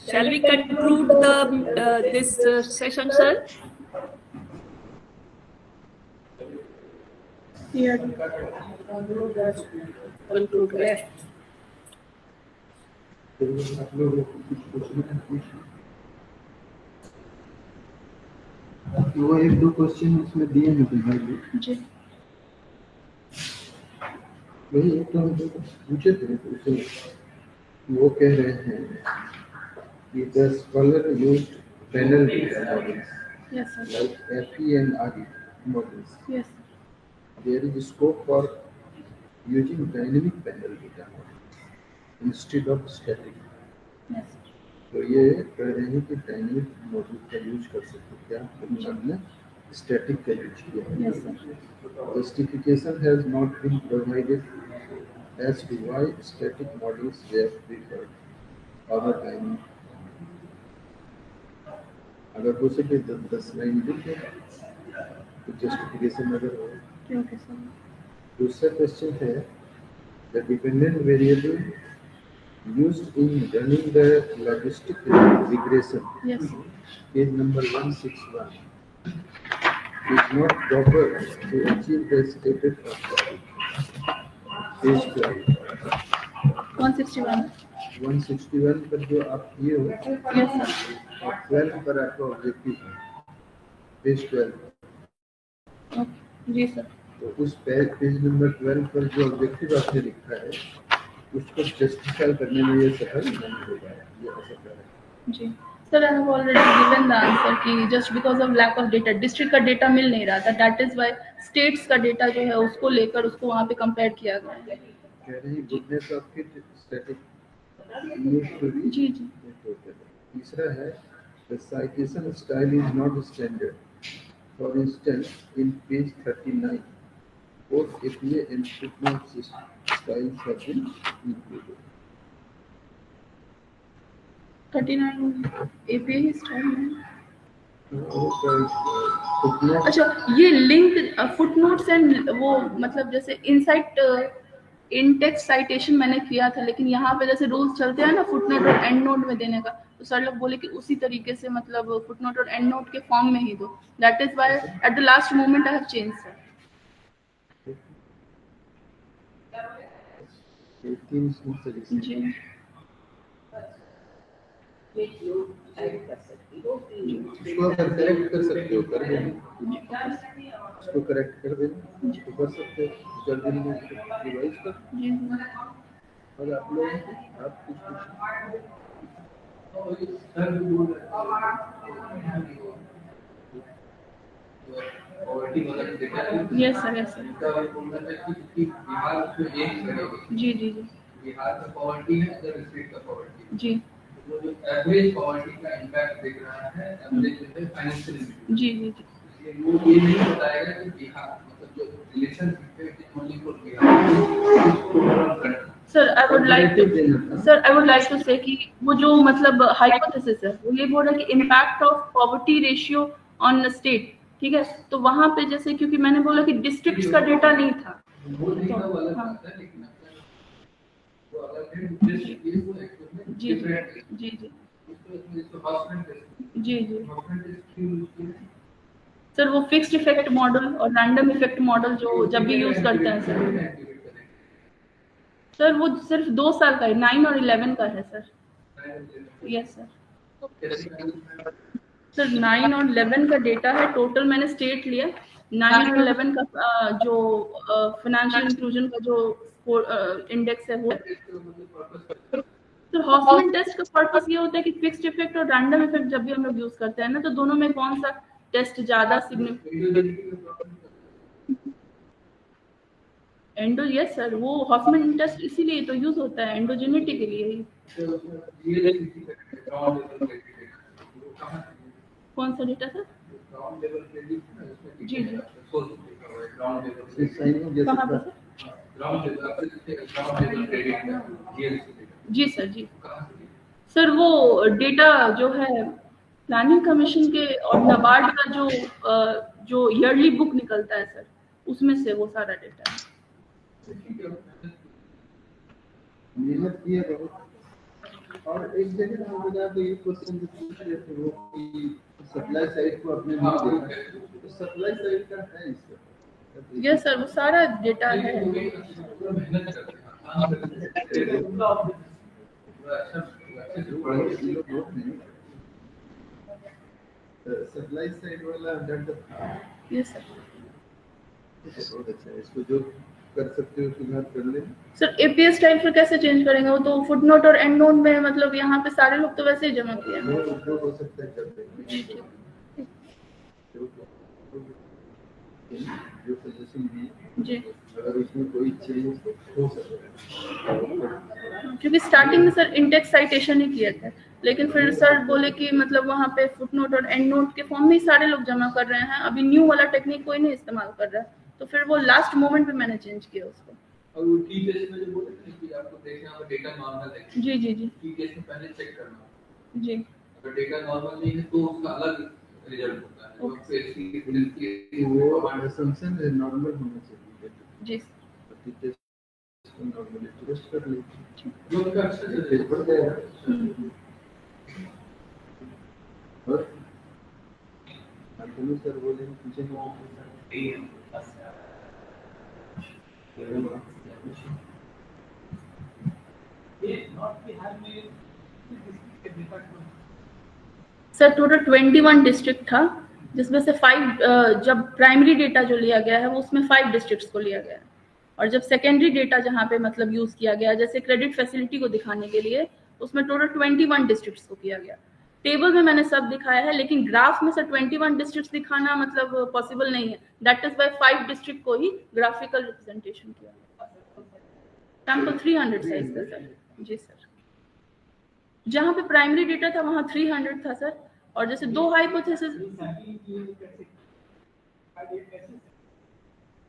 Speaker 6: Shall we conclude the this session, sir? Conclude. Yes.
Speaker 2: वो एक दो question उसमें दिए हैं तुम्हारे
Speaker 5: जी
Speaker 2: वही एक तो हम पूछे थे उसे वो कह रहे हैं कि the scholar used panel data models
Speaker 5: yes sir,
Speaker 2: like FE and RE models.
Speaker 5: yes sir.
Speaker 2: There is scope for using dynamic panel data models. Instead of static.
Speaker 1: Yes
Speaker 2: तो ये कह रहे हैं कि डायनेमिक मॉडल का यूज कर सकते हैं क्या, तो हमने स्टैटिक का यूज किया।
Speaker 1: Yes sir
Speaker 2: justification has not been provided as to why static models were preferred over dynamic. अगर हो सके तो 10 लाइन लिखे तो जस्टिफिकेशन अगर हो।
Speaker 1: ओके सर
Speaker 2: दूसरा क्वेश्चन है the dependent variable used in running the logistic regression,
Speaker 1: yes
Speaker 2: page number 161, is not proper to achieve the stated objective. Page 12,
Speaker 1: 161
Speaker 2: 161 पर जो आप किए हो
Speaker 1: यस सर
Speaker 2: और 12 पर आपका ऑब्जेक्टिव है, पेज 12।
Speaker 1: ओके जी सर
Speaker 2: तो उस पेज नंबर 12 पर जो ऑब्जेक्टिव आपने लिखा है उसको जस्टिफाई करने में ये सफल नहीं होगा, ये असफल है।
Speaker 1: जी sir I have already given the answer कि just because of lack of data district का डेटा मिल नहीं रहा था, दैट इज व्हाई स्टेट्स का डेटा जो है उसको लेकर उसको वहाँ पे कंपेयर किया गया है।
Speaker 2: कह रहे हैं goodness of fit static used to be.
Speaker 1: जी जी
Speaker 2: तीसरा है the citation style is not standard, for instance in page 39 both APA and footnote styles have been included.
Speaker 1: 39 APA he style में।
Speaker 2: Footnote
Speaker 1: अच्छा ये लिंक फुटनोट्स एंड वो मतलब जैसे इनसाइट इंटेक्स्ट साइटेशन मैंने किया था, लेकिन यहाँ पे जैसे रूल्स चलते हैं ना फुटनोट और एंड नोट में देने का, तो सर लोग बोले कि उसी तरीके से मतलब फुटनोट और एंड नोट के फॉर्म में ही दो, that is why at the last moment I have change sir.
Speaker 2: 18 solution.
Speaker 1: जी
Speaker 2: इसको अगर करेक्ट कर सकते हो कर देना, इसको करेक्ट कर देना, इसको कर सकते हो कर देना, रिवाइज कर।
Speaker 1: जी
Speaker 2: और आप लोग आप कुछ
Speaker 1: यस सर यस सर जी जी जी
Speaker 7: बिहार का पॉवर्टी है, अदर स्टेट का पॉवर्टी
Speaker 1: जी
Speaker 7: वो जो एवरेज पॉवर्टी का इम्पैक्ट देख रहा है एवरेज फाइनेंशियल इंक्लूजन।
Speaker 1: जी जी जी
Speaker 7: वो ये नहीं बताएगा कि बिहार मतलब जो रिलेशनशिप है कि only for Bihar.
Speaker 1: Sir I would like to say कि वो जो मतलब हाइपोथेसिस है वो ये बोल रहा है कि impact of poverty ratio on state, ठीक है, तो वहां पे जैसे क्योंकि मैंने बोला कि डिस्ट्रिक्ट्स का डेटा नहीं था
Speaker 7: वो नहीं तो अलग
Speaker 1: हाँ।
Speaker 7: बात है, लेकिन वो अलग है डिस्ट्रिक्ट ये वो एक्चुअली
Speaker 1: जी
Speaker 7: डिफरेंट है।
Speaker 1: जी जी
Speaker 7: इसको हॉस्पिटल टेस्ट
Speaker 1: जी जी
Speaker 7: हॉस्पिटल टेस्ट क्यों यूज किया है?
Speaker 1: सर वो फिक्स्ड इफेक्ट मॉडल और रैंडम इफेक्ट मॉडल जो जब भी यूज करते हैं सर वो सिर्फ 2 साल का है, 9 और 11 का है सर। यस सर सर 9 और 11 का डेटा है टोटल, मैंने स्टेट लिया 9 और 11 का जो फाइनेंशियल इंक्लूजन का जो इंडेक्स है वो। तो हॉफमैन टेस्ट का पर्पस ये होता है कि फिक्स्ड इफेक्ट और रैंडम इफेक्ट जब भी हम लोग यूज करते हैं ना, तो दोनों में कौन सा टेस्ट ज्यादा सिग्निफिकेंट। एंडो यस सर वो हॉफमैन टेस्ट इसीलिए तो यूज होता है एंडोजेनिटी के लिए ही। कौन सा डेटा सर? जी जी कहाँ पर सर? जी सर जी सर वो डेटा जो है प्लानिंग कमीशन के और नाबार्ड का जो ईयरली बुक निकलता है सर, उसमें से वो सारा डेटा है।
Speaker 2: मेहनत किए बहुत। और एक जगह हम बता तो ये क्वेश्चन जो पूछ रहे थे वो कि सप्लाई साइड को अपने नहीं देखा, तो सप्लाई साइड का है इसका।
Speaker 1: यस सर वो सारा डेटा है।
Speaker 2: सप्लाई साइड वाला डाटा
Speaker 1: यस सर
Speaker 2: बहुत अच्छा है, इसको जो कर सकते हो सुधार कर ले।
Speaker 1: सर एपीएस टाइप फिर कैसे चेंज करेंगे? वो तो फुटनोट और एंड नोट में मतलब यहाँ पे सारे लोग तो वैसे ही जमा किए हैं।
Speaker 2: वो हो सकता है कर देंगे। जो सजेशन दिए
Speaker 5: जी,
Speaker 2: अगर उसमें कोई चेंज हो सकता है
Speaker 5: क्योंकि स्टार्टिंग में सर इंडेक्स साइटेशन ही किए थे, लेकिन फिर सर बोले कि मतलब वहाँ पे फुटनोट और एंड नोट के फॉर्म में ही सारे लोग जमा कर रहे हैं, अभी न्यू वाला टेक्निक कोई नहीं इस्तेमाल कर रहा है, तो फिर वो लास्ट मोमेंट पे मैंने चेंज किया उसको।
Speaker 7: और वो की टेस्ट में जो बोले थे कि आपको देखना होगा डेटा नॉर्मल है,
Speaker 5: जी जी जी
Speaker 7: की टेस्ट में पहले चेक करना होगा।
Speaker 5: जी
Speaker 7: अगर डेटा नॉर्मल नहीं है तो उसका अलग रिजल्ट होता है। तो फिर
Speaker 2: वो असम्पशन नॉर्मल होना चाहिए
Speaker 5: जी
Speaker 2: टेस्ट को नॉर्मली टेस्ट कर लीजिए
Speaker 7: जो उनका अच्छा से
Speaker 2: टेस्ट बढ़ जाएगा और अंतनु सर बोले पीछे
Speaker 5: सर टोटल 21 डिस्ट्रिक्ट था, जिसमें से 5 जब प्राइमरी डेटा जो लिया गया है वो उसमें 5 डिस्ट्रिक्ट्स को लिया गया है, और जब सेकेंडरी डेटा जहाँ पे मतलब यूज किया गया जैसे क्रेडिट फैसिलिटी को दिखाने के लिए, उसमें टोटल 21 डिस्ट्रिक्ट्स को किया गया। टेबल में मैंने सब दिखाया है, लेकिन ग्राफ में सर 21 डिस्ट्रिक्ट्स दिखाना मतलब पॉसिबल नहीं है, दैट इज बाय 5 डिस्ट्रिक्ट को ही ग्राफिकल रिप्रेजेंटेशन किया गया। सैंपल 300 साइज का सर। जी सर, जहाँ पे प्राइमरी डेटा था वहाँ 300 था सर, और जैसे 2 hypothesis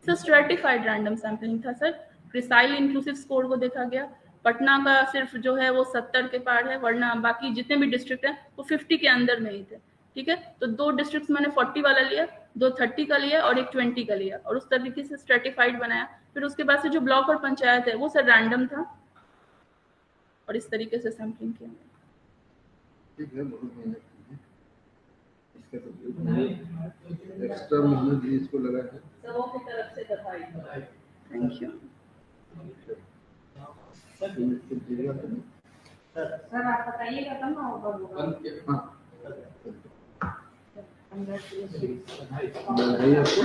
Speaker 5: sir stratified random sampling था सर, प्रिसाइल इंक्लूसिव स्कोर को देखा गया, पटना का सिर्फ जो है वो 70 के पार है, वरना बाकी जितने भी डिस्ट्रिक्ट हैं वो 50 के अंदर में ही थे। ठीक है, तो 2 डिस्ट्रिक्ट मैंने 40 वाला लिया, 2 30 का लिया और एक 20 का लिया, और उस तरीके से स्ट्रेटिफाइड बनाया। फिर उसके बाद से जो ब्लॉक और पंचायत है वो सर रैंडम था, और इस तरीके से सैम्पलिंग किया।
Speaker 2: ठीक है बहुत मेहनत की है इसका तो एक्स्ट्रा मेहनत भी इसको लगा है
Speaker 3: सबों की तरफ से बधाई।
Speaker 5: Thank you.
Speaker 3: सर आप बताइएगा कब ना होगा होगा।
Speaker 2: हाँ बधाई आपको।